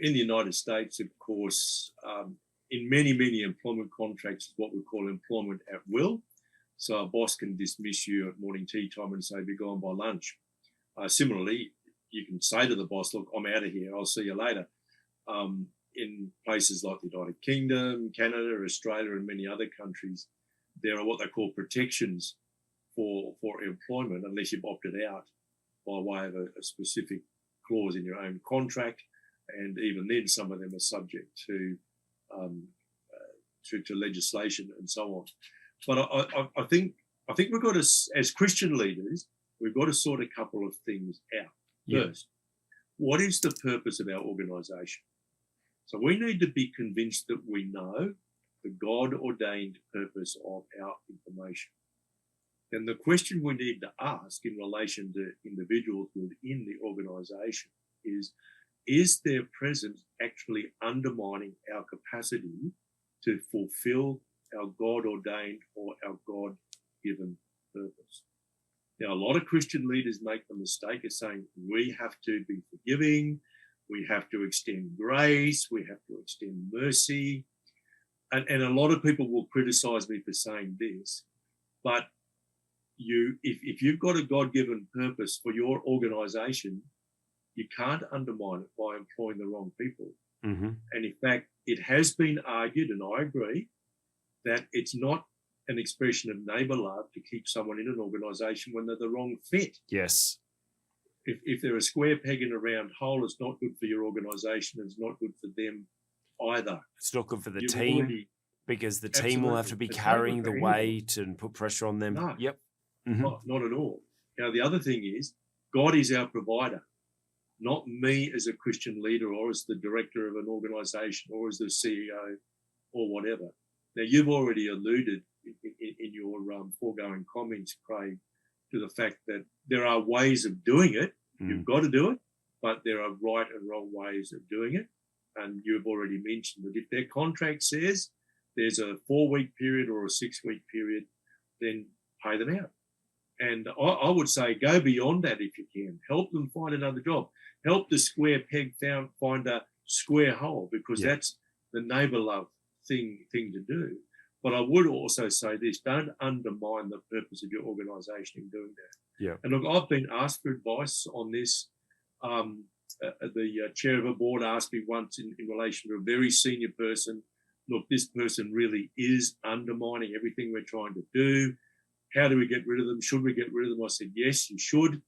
B: In the United States, of course, in many employment contracts, is what we call employment at will. So a boss can dismiss you at morning tea time and say, be gone by lunch. Similarly, you can say to the boss, look, I'm out of here, I'll see you later. In places like the United Kingdom, Canada, Australia, and many other countries, there are what they call protections for employment, unless you've opted out by way of a specific clause in your own contract. And even then, some of them are subject to legislation and so on. But I think we've got to, as Christian leaders, we've got to sort a couple of things out.
A: Yeah.
B: First, what is the purpose of our organisation? So we need to be convinced that we know the God-ordained purpose of our information. And the question we need to ask in relation to individuals within the organisation is their presence actually undermining our capacity to fulfill our God-ordained or our God-given purpose? Now, a lot of Christian leaders make the mistake of saying we have to be forgiving, we have to extend grace, we have to extend mercy. And a lot of people will criticize me for saying this, but if you've got a God-given purpose for your organization, you can't undermine it by employing the wrong people.
A: Mm-hmm.
B: And in fact, it has been argued, and I agree, that it's not an expression of neighbour love to keep someone in an organisation when they're the wrong fit.
A: Yes.
B: If they're a square peg in a round hole, it's not good for your organisation. It's not good for them either.
A: It's not good for the team, because the team will have to be
B: It's
A: carrying
B: not good
A: the
B: for anyone.
A: weight and put pressure on them.
B: No.
A: Yep. Mm-hmm.
B: Not at all. Now, the other thing is, God is our provider, not me as a Christian leader or as the director of an organisation or as the CEO or whatever. Now, you've already alluded in your foregoing comments, Craig, to the fact that there are ways of doing it. You've got to do it, but there are right and wrong ways of doing it. And you've already mentioned that if their contract says there's a 4-week period or a 6-week period, then pay them out. And I would say go beyond that if you can. Help them find another job. Help the square peg find a square hole, because that's the neighbour love thing to do. But I would also say this: don't undermine the purpose of your organisation in doing that.
A: Yeah.
B: And look, I've been asked for advice on this. The chair of a board asked me once in relation to a very senior person, look, this person really is undermining everything we're trying to do. How do we get rid of them? Should we get rid of them? I said, yes, you should.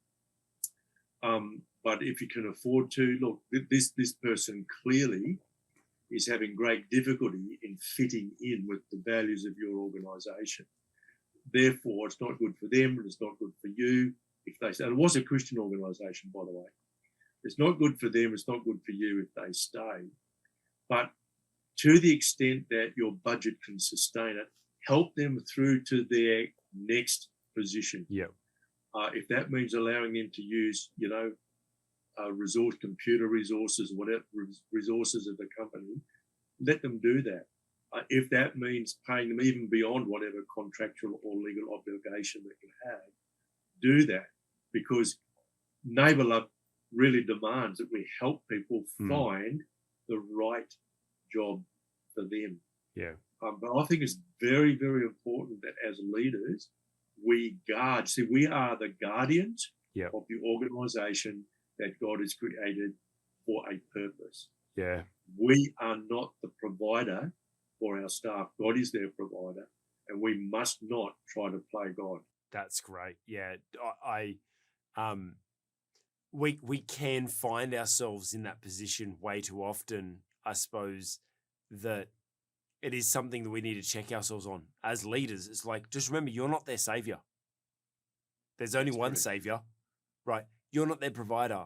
B: But if you can afford to, look, this person clearly is having great difficulty in fitting in with the values of your organisation. Therefore, it's not good for them and it's not good for you. If they say, and it was a Christian organisation, by the way. It's not good for them, it's not good for you if they stay. But to the extent that your budget can sustain it, help them through to their next position.
A: Yeah.
B: If that means allowing them to use, computer resources, whatever resources of the company, let them do that. If that means paying them even beyond whatever contractual or legal obligation that you have, do that, because neighbour love really demands that we help people find the right job for them.
A: Yeah.
B: But I think it's very, very important that as leaders, we guard. See, we are the guardians of the organisation that God has created for a purpose.
A: Yeah.
B: We are not the provider for our staff. God is their provider. and we must not try to play God.
A: That's great. Yeah, we can find ourselves in that position way too often. I suppose that it is something that we need to check ourselves on as leaders. It's like, just remember, you're not their savior. There's only one savior, right? You're not their provider.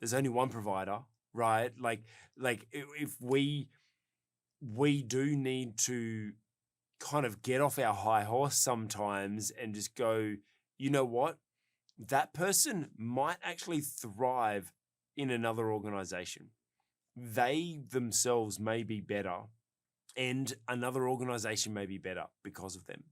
A: There's only one provider, right? Like if we do need to kind of get off our high horse sometimes and just go, you know what? That person might actually thrive in another organization. They themselves may be better, and another organization may be better because of them.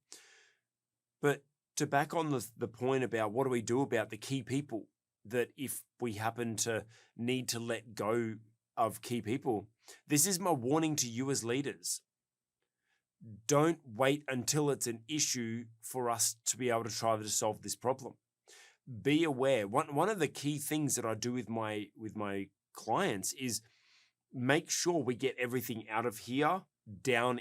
A: But to back on the point about what do we do about the key people, that if we happen to need to let go of key people, this is my warning to you as leaders. Don't wait until it's an issue for us to be able to try to solve this problem. Be aware. One of the key things that I do with my clients is make sure we get everything out of here down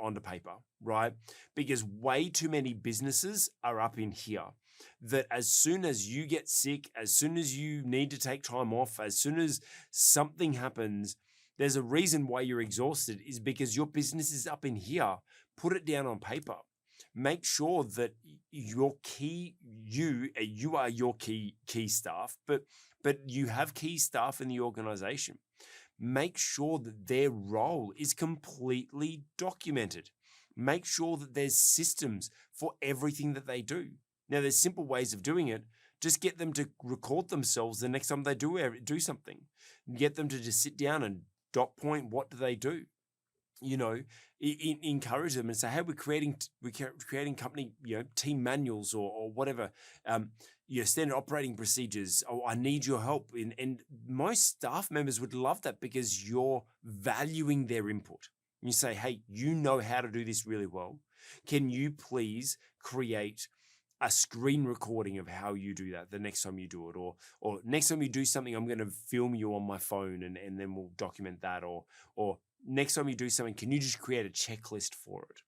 A: onto paper, right? Because way too many businesses are up in here that as soon as you get sick, as soon as you need to take time off, as soon as something happens, there's a reason why you're exhausted is because your business is up in here. Put it down on paper. Make sure that your key, you are your key staff, but you have key staff in the organization. Make sure that their role is completely documented. Make sure that there's systems for everything that they do. Now, there's simple ways of doing it. Just get them to record themselves the next time they do something. Get them to just sit down and dot point what do they do. You know, encourage them and say, hey, we're creating company, team manuals or whatever, standard operating procedures. Oh, I need your help. And most staff members would love that because you're valuing their input. You say, hey, you know how to do this really well. Can you please create a screen recording of how you do that the next time you do it, or next time you do something, I'm going to film you on my phone and then we'll document that, or next time you do something, can you just create a checklist for it?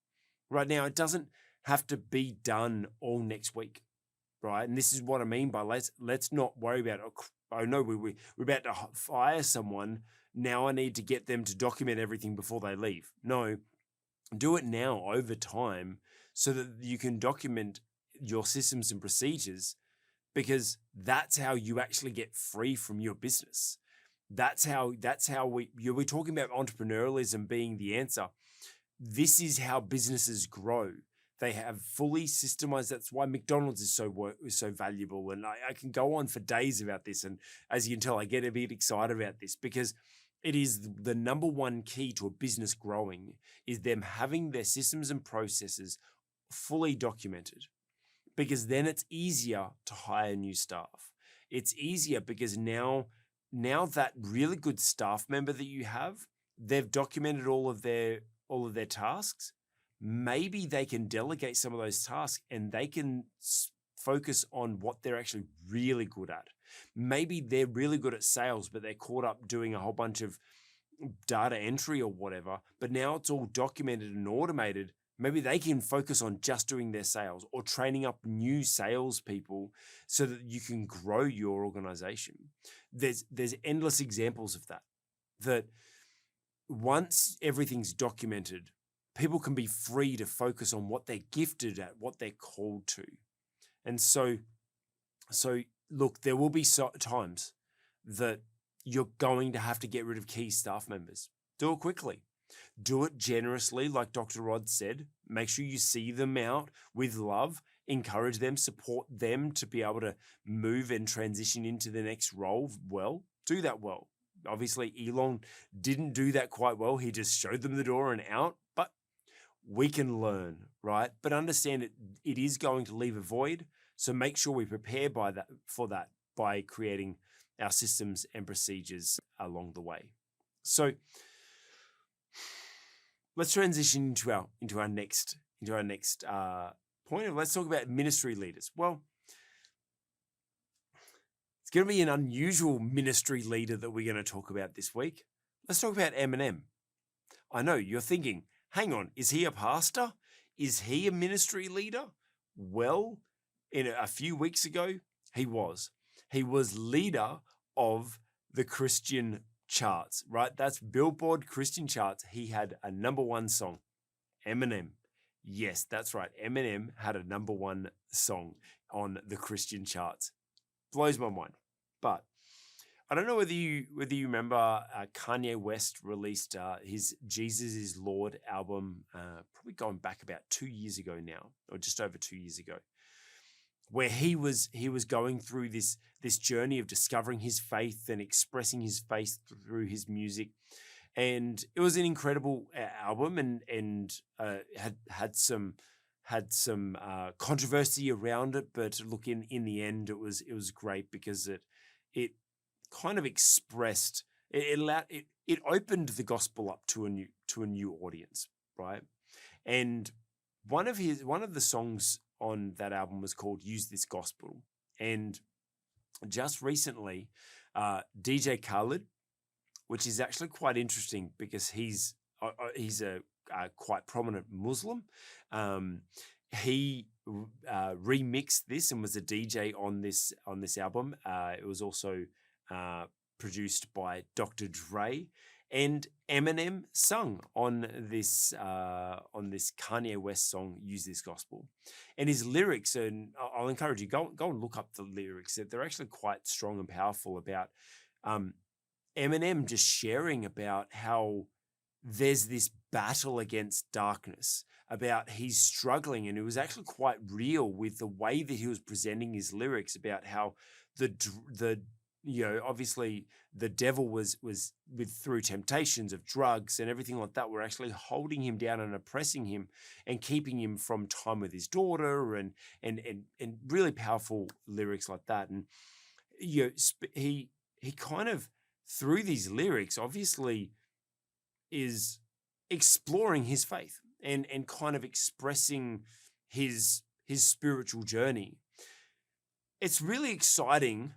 A: Right now, it doesn't have to be done all next week, right? And this is what I mean by let's not worry about, oh no, we're about to fire someone. Now I need to get them to document everything before they leave. No, do it now over time so that you can document your systems and procedures, because that's how you actually get free from your business. That's how we're talking about entrepreneurialism being the answer. This is how businesses grow. They have fully systemized. That's why McDonald's is so valuable. And I can go on for days about this. And as you can tell, I get a bit excited about this because it is the number one key to a business growing is them having their systems and processes fully documented, because then it's easier to hire new staff. It's easier because now that really good staff member that you have, they've documented all of their tasks. Maybe they can delegate some of those tasks and they can focus on what they're actually really good at. Maybe they're really good at sales, but they're caught up doing a whole bunch of data entry or whatever, but now it's all documented and automated. Maybe they can focus on just doing their sales or training up new salespeople so that you can grow your organization. There's endless examples of that. That once everything's documented, people can be free to focus on what they're gifted at, what they're called to. And so look, there will be times that you're going to have to get rid of key staff members. Do it quickly. Do it generously, like Dr. Rod said. Make sure you see them out with love, encourage them, support them to be able to move and transition into the next role well. Do that well. Obviously, Elon didn't do that quite well. He just showed them the door and out, but we can learn, right? But understand it is going to leave a void. So make sure we prepare for that by creating our systems and procedures along the way. So let's transition into our next point. Let's talk about ministry leaders. Well, it's going to be an unusual ministry leader that we're going to talk about this week. Let's talk about Eminem. I know you're thinking, hang on, is he a pastor? Is he a ministry leader? Well, in a few weeks ago, he was. He was leader of the Christian charts, right? That's Billboard Christian charts. He had a number one song, Eminem. Yes, that's right. Eminem had a number one song on the Christian charts. Blows my mind. But I don't know whether you remember Kanye West released his Jesus is Lord album, probably going back about 2 years ago now, or just over 2 years ago, where he was going through this journey of discovering his faith and expressing his faith through his music. And it was an incredible album, and had some controversy around it. But look, in the end, it was great because it kind of expressed it opened the gospel up to a new audience, right? And one of the songs on that album was called "Use This Gospel," and just recently, DJ Khaled, which is actually quite interesting because he's a quite prominent Muslim. He remixed this and was a DJ on this album. It was also produced by Dr. Dre, and Eminem sung on this Kanye West song, "Use This Gospel." And his lyrics, and I'll encourage you, go and look up the lyrics. They're actually quite strong and powerful about Eminem just sharing about how there's this battle against darkness, about he's struggling, and it was actually quite real with the way that he was presenting his lyrics about how the obviously the devil was with through temptations of drugs and everything like that were actually holding him down and oppressing him and keeping him from time with his daughter, and really powerful lyrics like that. And he kind of, through these lyrics, obviously is exploring his faith and kind of expressing his spiritual journey. It's really exciting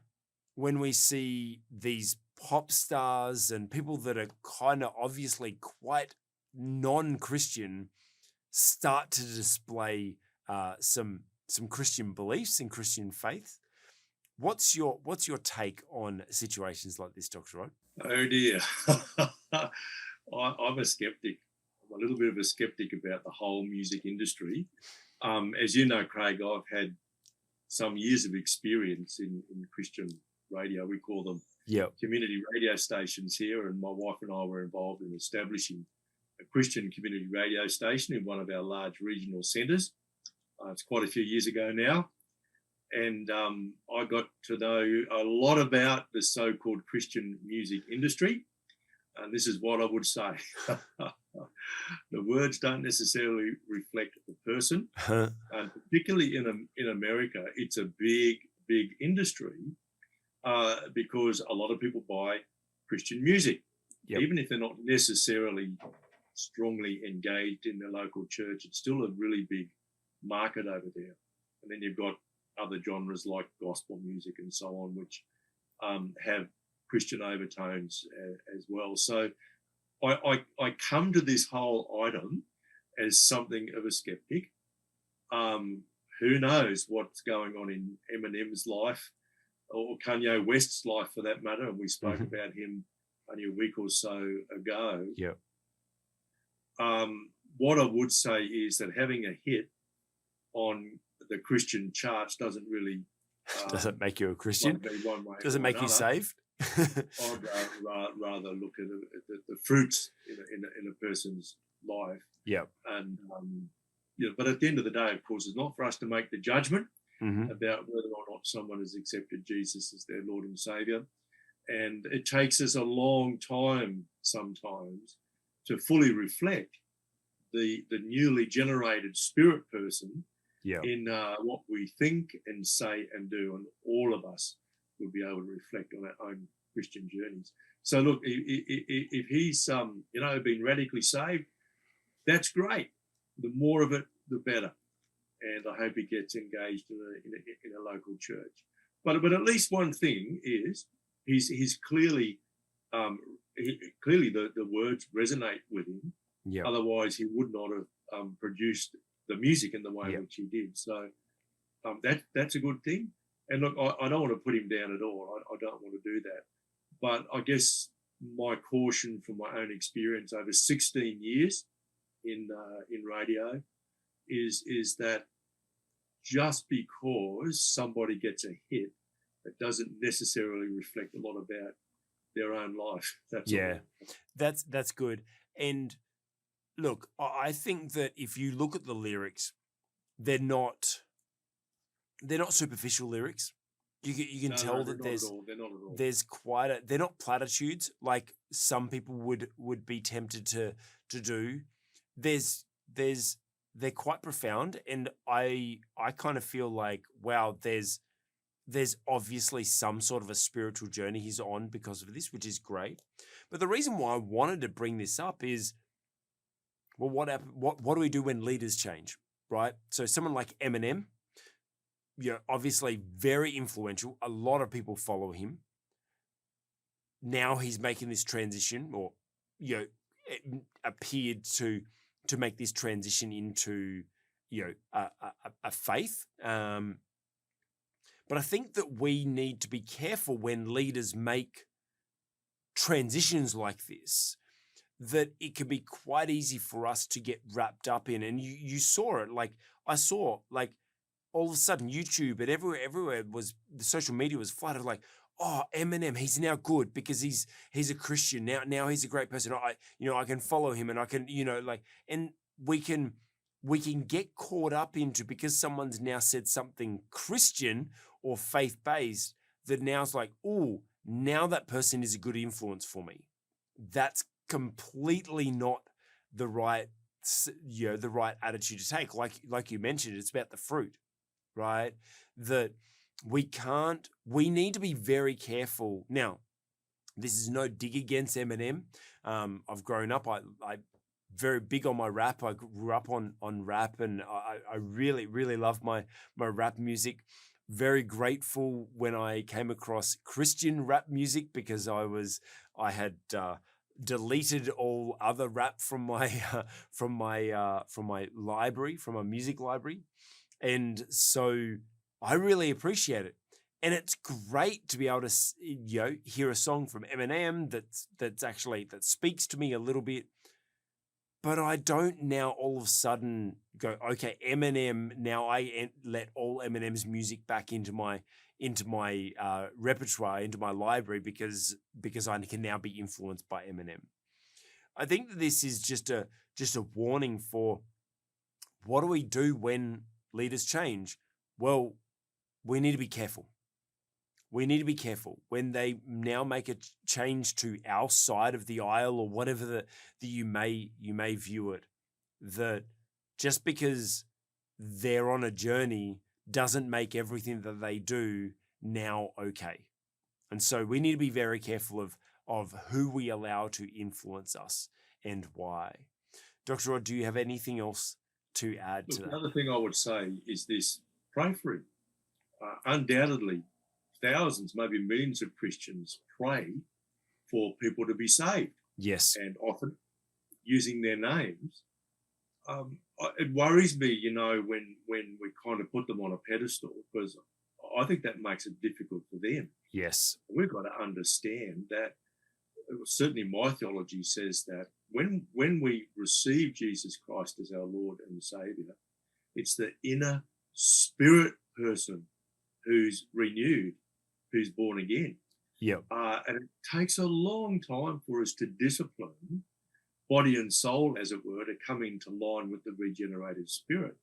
A: when we see these pop stars and people that are kind of obviously quite non-Christian start to display some Christian beliefs and Christian faith. What's your take on situations like this, Dr. Rod?
B: Oh dear. I'm a skeptic. I'm a little bit of a skeptic about the whole music industry. As you know, Craig, I've had some years of experience in Christian radio. We call them community radio stations here, and my wife and I were involved in establishing a Christian community radio station in one of our large regional centres. It's quite a few years ago now. And I got to know a lot about the so-called Christian music industry. And this is what I would say. The words don't necessarily reflect the person. And particularly in America, it's a big, big industry because a lot of people buy Christian music, even if they're not necessarily strongly engaged in the local church. It's still a really big market over there. And then you've got other genres like gospel music and so on, which have Christian overtones as well. So I come to this whole item as something of a skeptic. Who knows what's going on in Eminem's life or Kanye West's life for that matter, and we spoke about him only a week or so ago. What I would say is that having a hit on the Christian charts doesn't really
A: doesn't make you a Christian. Doesn't make you saved.
B: I'd rather look at the fruits in a person's life. And but at the end of the day, of course, it's not for us to make the judgment about whether or not someone has accepted Jesus as their Lord and Savior. And it takes us a long time sometimes to fully reflect the newly generated spirit person in what we think and say and do, and all of us will be able to reflect on our own Christian journeys. So look, if he's been radically saved, that's great. The more of it, the better. And I hope he gets engaged in a local church. But at least one thing is he's clearly the words resonate with him. Otherwise, he would not have produced the music in the way
A: Yep.
B: which he did. So that's a good thing. And look, I don't want to put him down at all. I don't want to do that. But I guess my caution from my own experience over 16 years in radio is that just because somebody gets a hit, it doesn't necessarily reflect a lot about their own life. That's
A: Yeah,
B: all.
A: that's good. And look, I think that if you look at the lyrics, they're not superficial lyrics. You can tell that
B: They're not at all.
A: there's quite they're not platitudes like some people would be tempted to do. They're quite profound, and I kind of feel like, wow, there's obviously some sort of a spiritual journey he's on because of this, which is great. But the reason why I wanted to bring this up is, well, what do we do when leaders change, right? So someone like Eminem, obviously very influential. A lot of people follow him. Now he's making this transition, or appeared to make this transition into a faith. But I think that we need to be careful when leaders make transitions like this, that it can be quite easy for us to get wrapped up in. And you saw it, like I saw, like all of a sudden YouTube and everywhere was, the social media was flooded, like, oh, Eminem, he's now good because he's a Christian now he's a great person. I can follow him, and I can, and we can get caught up into, because someone's now said something Christian or faith-based, that now it's like, oh, now that person is a good influence for me. That's completely not the right, the right attitude to take. Like you mentioned, it's about the fruit, right? That we need to be very careful. Now, this is no dig against Eminem. I've grown up, I very big on my rap. I grew up on rap, and I really, really love my rap music. Very grateful when I came across Christian rap music, because I had deleted all other rap from my library, from my music library, and so I really appreciate it. And it's great to be able to hear a song from Eminem that speaks to me a little bit. But I don't now all of a sudden go, okay, Eminem, now I let all Eminem's music back into my repertoire, into my library, because I can now be influenced by Eminem. I think that this is just a warning for, what do we do when leaders change? Well, we need to be careful. We need to be careful when they now make a change to our side of the aisle, or whatever that you may view it, that just because they're on a journey doesn't make everything that they do now okay. And so we need to be very careful of who we allow to influence us and why. Dr. Rod, do you have anything else to add to that?
B: The other thing I would say is this: pray for him. Undoubtedly, thousands, maybe millions of Christians pray for people to be saved.
A: Yes.
B: And often using their names. It worries me, when we kind of put them on a pedestal, because I think that makes it difficult for them.
A: Yes.
B: We've got to understand that, certainly my theology says that when we receive Jesus Christ as our Lord and Saviour, it's the inner spirit person who's renewed, who's born again.
A: Yep.
B: And it takes a long time for us to discipline body and soul, as it were, to come into line with the regenerated spirit.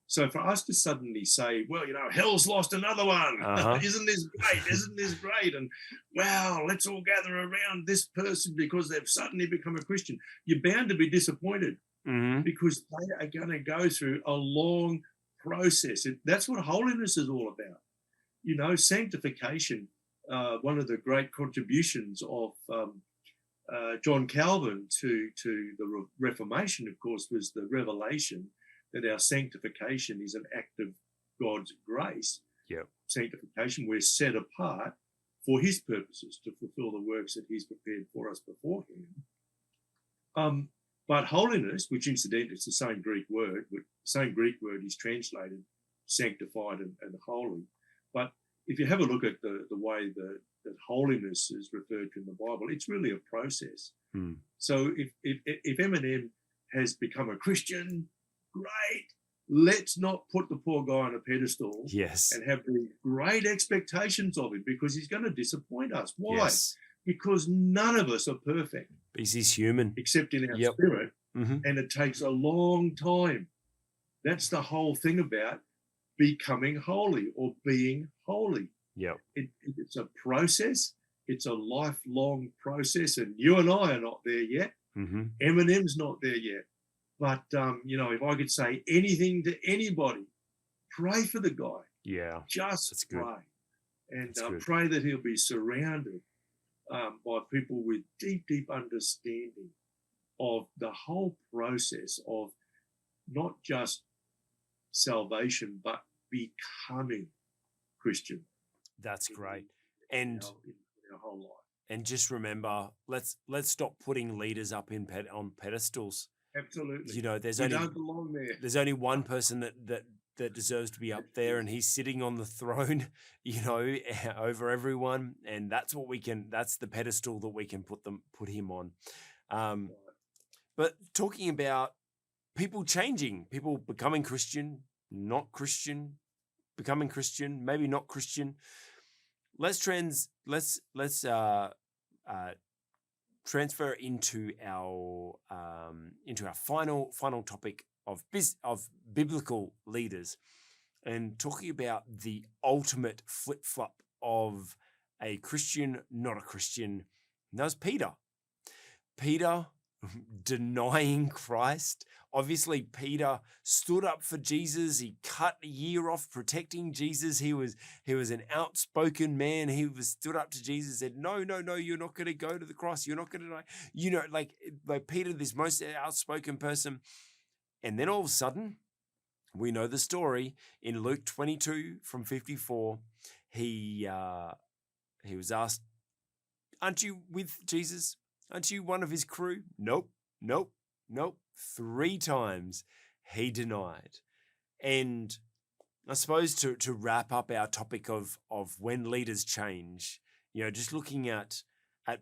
B: So for us to suddenly say, well, hell's lost another one.
A: Uh-huh.
B: Isn't this great? Isn't this great? And wow, let's all gather around this person because they've suddenly become a Christian. You're bound to be disappointed, because they are going to go through a long process. That's what holiness is all about. Sanctification, one of the great contributions of John Calvin to the Reformation, of course, was the revelation that our sanctification is an act of God's grace.
A: Yep.
B: Sanctification, we're set apart for his purposes, to fulfill the works that he's prepared for us beforehand. But holiness, which incidentally is the same Greek word, is translated sanctified and holy. But if you have a look at the way that holiness is referred to in the Bible, it's really a process. So if Eminem has become a Christian, great. Let's not put the poor guy on a pedestal and have these great expectations of him, because he's going to disappoint us. Why?
A: Yes.
B: Because none of us are perfect.
A: Because he's human.
B: Except in our spirit. And it takes a long time. That's the whole thing about becoming holy or being holy. It's a process. It's a lifelong process. And you and I are not there yet. Eminem's not there yet. But, if I could say anything to anybody, pray for the guy.
A: Yeah.
B: Just pray. And pray that he'll be surrounded by people with deep, deep understanding of the whole process of not just salvation, but becoming Christian.
A: That's great. And
B: in our whole life.
A: And just remember, let's stop putting leaders up on pedestals.
B: Absolutely.
A: There's
B: don't belong there.
A: There's only one person that deserves to be up there, and he's sitting on the throne, over everyone, and that's the pedestal that we can put him on. But talking about people changing, people becoming Christian, not Christian, becoming Christian, maybe not Christian. Let's transfer into our final topic of biblical leaders, and talking about the ultimate flip flop of a Christian, not a Christian. And that was Peter. Peter denying Christ. Obviously, Peter stood up for Jesus. He cut a year off protecting Jesus. He was an outspoken man. He stood up to Jesus and said, no, you're not going to go to the cross. You're not going to die. Like Peter, this most outspoken person. And then all of a sudden, we know the story in Luke 22 from 54. He was asked, aren't you with Jesus? Aren't you one of his crew? Nope. 3 times he denied. And I suppose to wrap up our topic of when leaders change, just looking at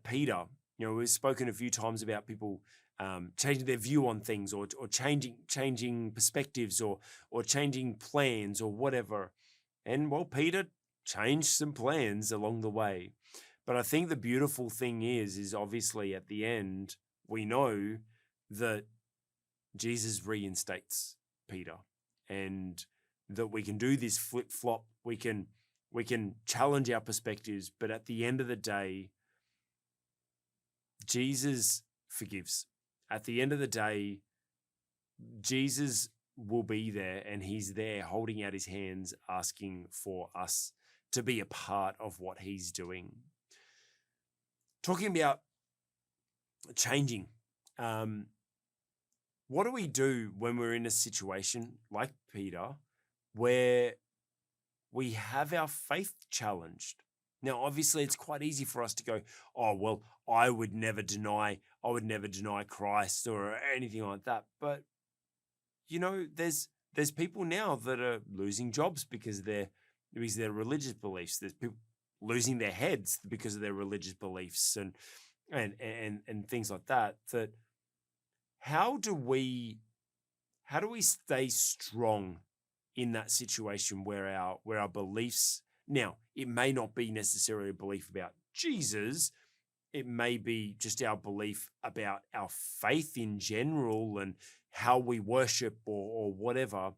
A: Peter, we've spoken a few times about people changing their view on things, or changing perspectives, or changing plans, or whatever. And Peter changed some plans along the way. But I think the beautiful thing is obviously at the end, we know that Jesus reinstates Peter, and that we can do this flip-flop. We can challenge our perspectives, but at the end of the day, Jesus forgives. At the end of the day, Jesus will be there, and he's there holding out his hands, asking for us to be a part of what he's doing. Talking about changing, what do we do when we're in a situation like Peter where we have our faith challenged? Now, obviously, it's quite easy for us to go, oh, well, I would never deny Christ or anything like that. But, there's people now that are losing jobs because of their religious beliefs. There's people losing their heads because of their religious beliefs and things like that. That how do we stay strong in that situation where our beliefs, now it may not be necessarily a belief about Jesus, it may be just our belief about our faith in general and how we worship or whatever.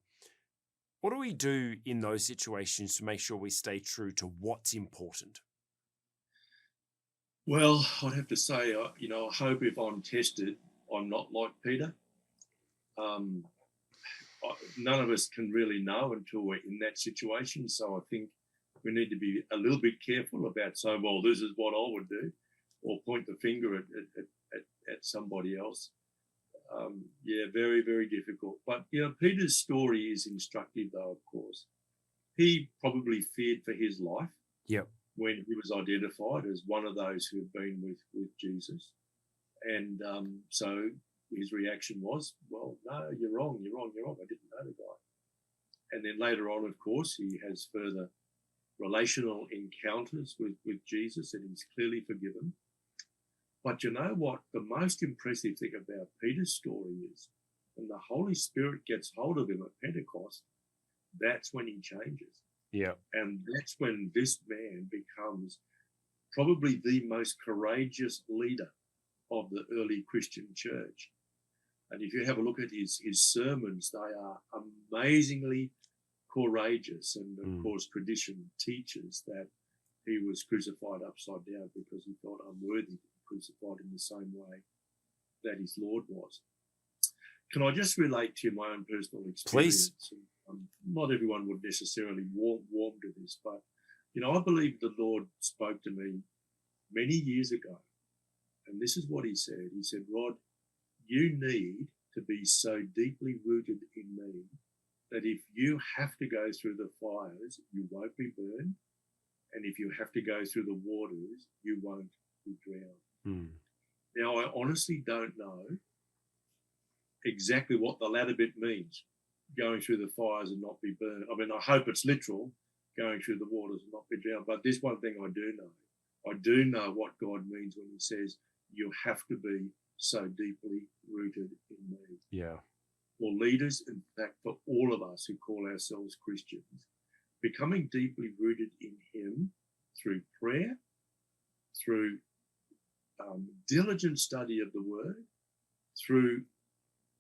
A: What do we do in those situations to make sure we stay true to what's important?
B: Well, I'd have to say, I hope if I'm tested, I'm not like Peter. None of us can really know until we're in that situation. So I think we need to be a little bit careful about saying, well, this is what I would do, or point the finger at somebody else. Very, very difficult. But, Peter's story is instructive, though, of course. He probably feared for his life when he was identified as one of those who had been with Jesus. And so his reaction was, well, no, you're wrong. I didn't know the guy. And then later on, of course, he has further relational encounters with Jesus, and he's clearly forgiven. But you know what? The most impressive thing about Peter's story is when the Holy Spirit gets hold of him at Pentecost, that's when he changes.
A: Yeah.
B: And that's when this man becomes probably the most courageous leader of the early Christian church. And if you have a look at his sermons, they are amazingly courageous. And of course, tradition teaches that he was crucified upside down because he felt unworthy to be crucified in the same way that his Lord was. Can I just relate to you my own personal experience?
A: Please.
B: Not everyone would necessarily warm to this, but, you know, I believe the Lord spoke to me many years ago. And this is what he said. He said, Rod, you need to be so deeply rooted in me that if you have to go through the fires, you won't be burned. And if you have to go through the waters, you won't be drowned. Now, I honestly don't know exactly what the latter bit means, going through the fires and not be burned. I mean, I hope it's literal, going through the waters and not be drowned. But this one thing I do know. I do know what God means when he says, you have to be so deeply rooted in me.
A: Yeah.
B: For leaders, in fact, for all of us who call ourselves Christians, becoming deeply rooted in him through prayer, through diligent study of the word, through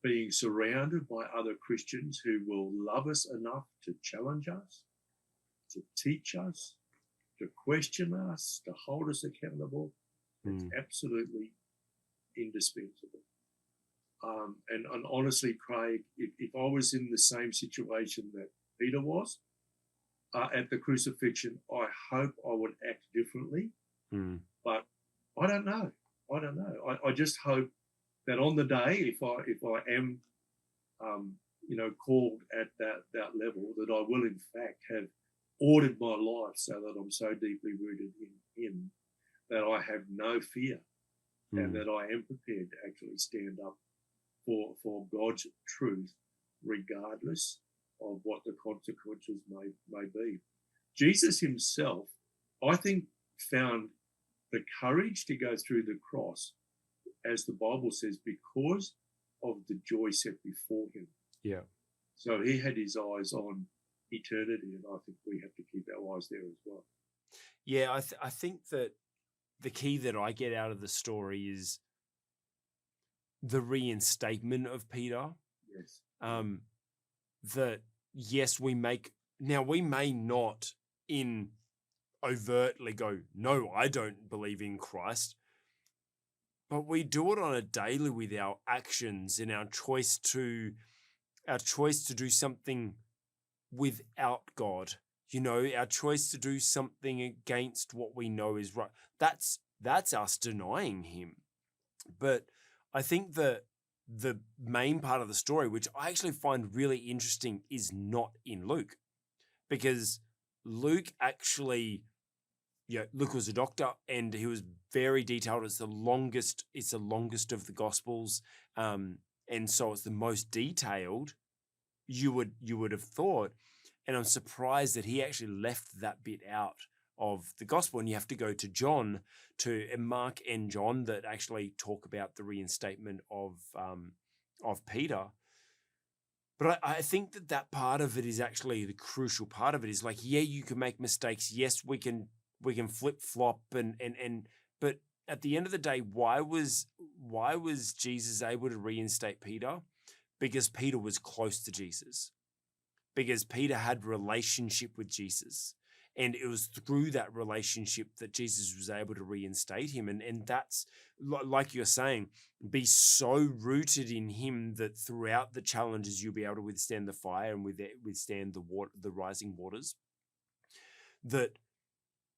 B: being surrounded by other Christians who will love us enough to challenge us, to teach us, to question us, to hold us accountable. It's absolutely indispensable. And honestly, Craig, if I was in the same situation that Peter was at the crucifixion, I hope I would act differently. But I don't know. I just hope that on the day, if I am, called at that level, that I will in fact have ordered my life so that I'm so deeply rooted in him that I have no fear and that I am prepared to actually stand up for God's truth, regardless of what the consequences may be. Jesus himself, I think, found the courage to go through the cross, as the Bible says, because of the joy set before him.
A: Yeah.
B: So he had his eyes on eternity, and I think we have to keep our eyes there as well.
A: Yeah, I think that the key that I get out of the story is the reinstatement of Peter.
B: Yes.
A: That, yes, we may not overtly go, no, I don't believe in Christ, but we do it on a daily with our actions and our choice to do something without God. You know, our choice to do something against what we know is right. That's us denying him. But I think the main part of the story, which I actually find really interesting, is not in Luke, because Luke actually, Luke was a doctor and he was very detailed. It's the longest of the Gospels, and so it's the most detailed. You would have thought, and I'm surprised that he actually left that bit out of the Gospel. And you have to go to Mark and John that actually talk about the reinstatement of Peter. But I think that part of it is actually the crucial part of it. Is like, yeah, you can make mistakes. Yes, we can flip flop but at the end of the day, why was Jesus able to reinstate Peter? Because Peter was close to Jesus. Because Peter had relationship with Jesus. And it was through that relationship that Jesus was able to reinstate him. And that's, like you're saying, be so rooted in him that throughout the challenges, you'll be able to withstand the fire and withstand the rising waters. That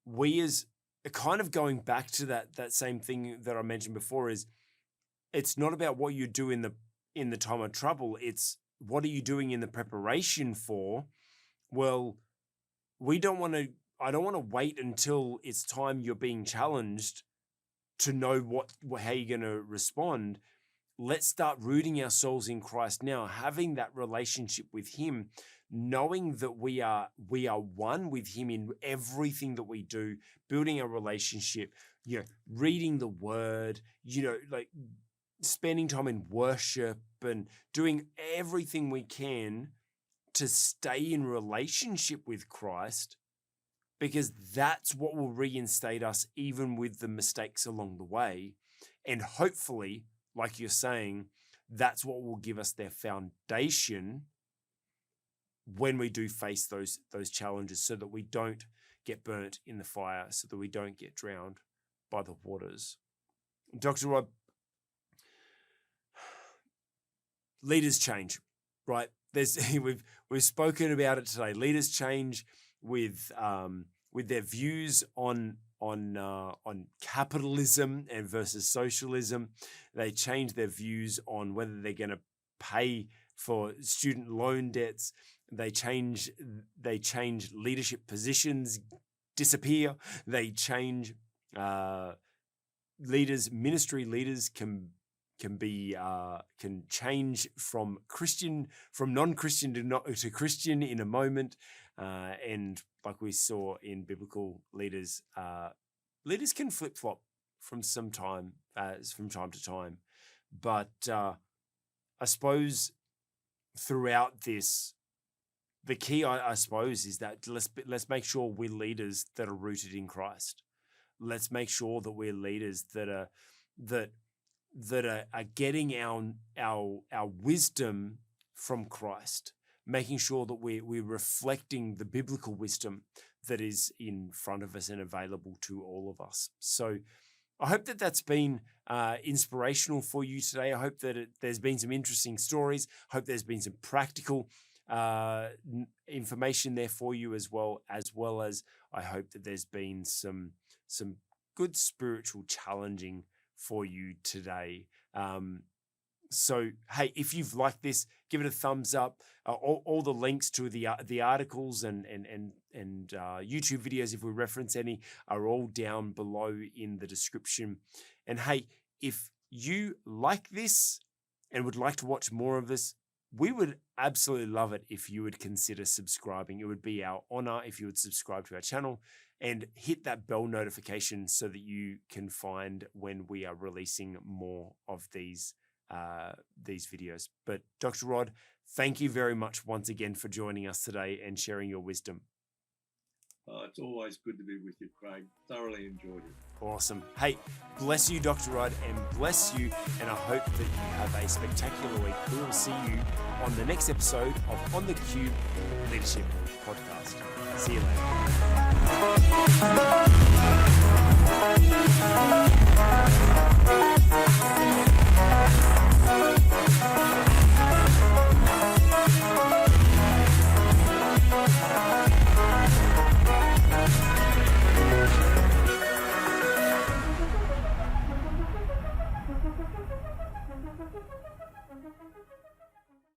A: we, as kind of going back to that same thing that I mentioned before, is it's not about what you do in the time of trouble. It's what are you doing in the preparation for? Well, I don't want to wait until it's time you're being challenged to know how you're going to respond. let's start rooting ourselves in Christ now, having that relationship with him, knowing that we are one with him in everything that we do, building a relationship, reading the word, like spending time in worship and doing everything we can to stay in relationship with Christ, because that's what will reinstate us even with the mistakes along the way. And hopefully, like you're saying, that's what will give us their foundation when we do face those challenges, so that we don't get burnt in the fire, so that we don't get drowned by the waters. Dr. Rod, leaders change, right? We've spoken about it today. Leaders change with their views on capitalism and versus socialism. They change their views on whether they're going to pay for student loan debts. They change leadership positions, disappear. They change leaders. Ministry leaders can change from non-Christian to Christian in a moment, and like we saw in biblical leaders, leaders can flip-flop from time to time. But I suppose throughout this, the key, I suppose, is that let's make sure we're leaders that are rooted in Christ. Let's make sure that we're leaders that are getting our wisdom from Christ, making sure that we're reflecting the biblical wisdom that is in front of us and available to all of us. So I hope that that's been inspirational for you today. I hope that there's been some interesting stories. I hope there's been some practical information there for you, as well as I hope that there's been some good spiritual challenging for you today. So, hey, if you've liked this, give it a thumbs up. All the links to the articles and YouTube videos, if we reference any, are all down below in the description. And hey, if you like this and would like to watch more of this, we would absolutely love it if you would consider subscribing. It would be our honor if you would subscribe to our channel and hit that bell notification so that you can find when we are releasing more of these videos. But Dr. Rod, thank you very much once again for joining us today and sharing your wisdom.
B: It's always good to be with you, Craig. Thoroughly enjoyed it.
A: Awesome. Hey, bless you, Dr. Rod, and bless you. And I hope that you have a spectacular week. We will see you on the next episode of On the Cube Leadership Podcast. See you later.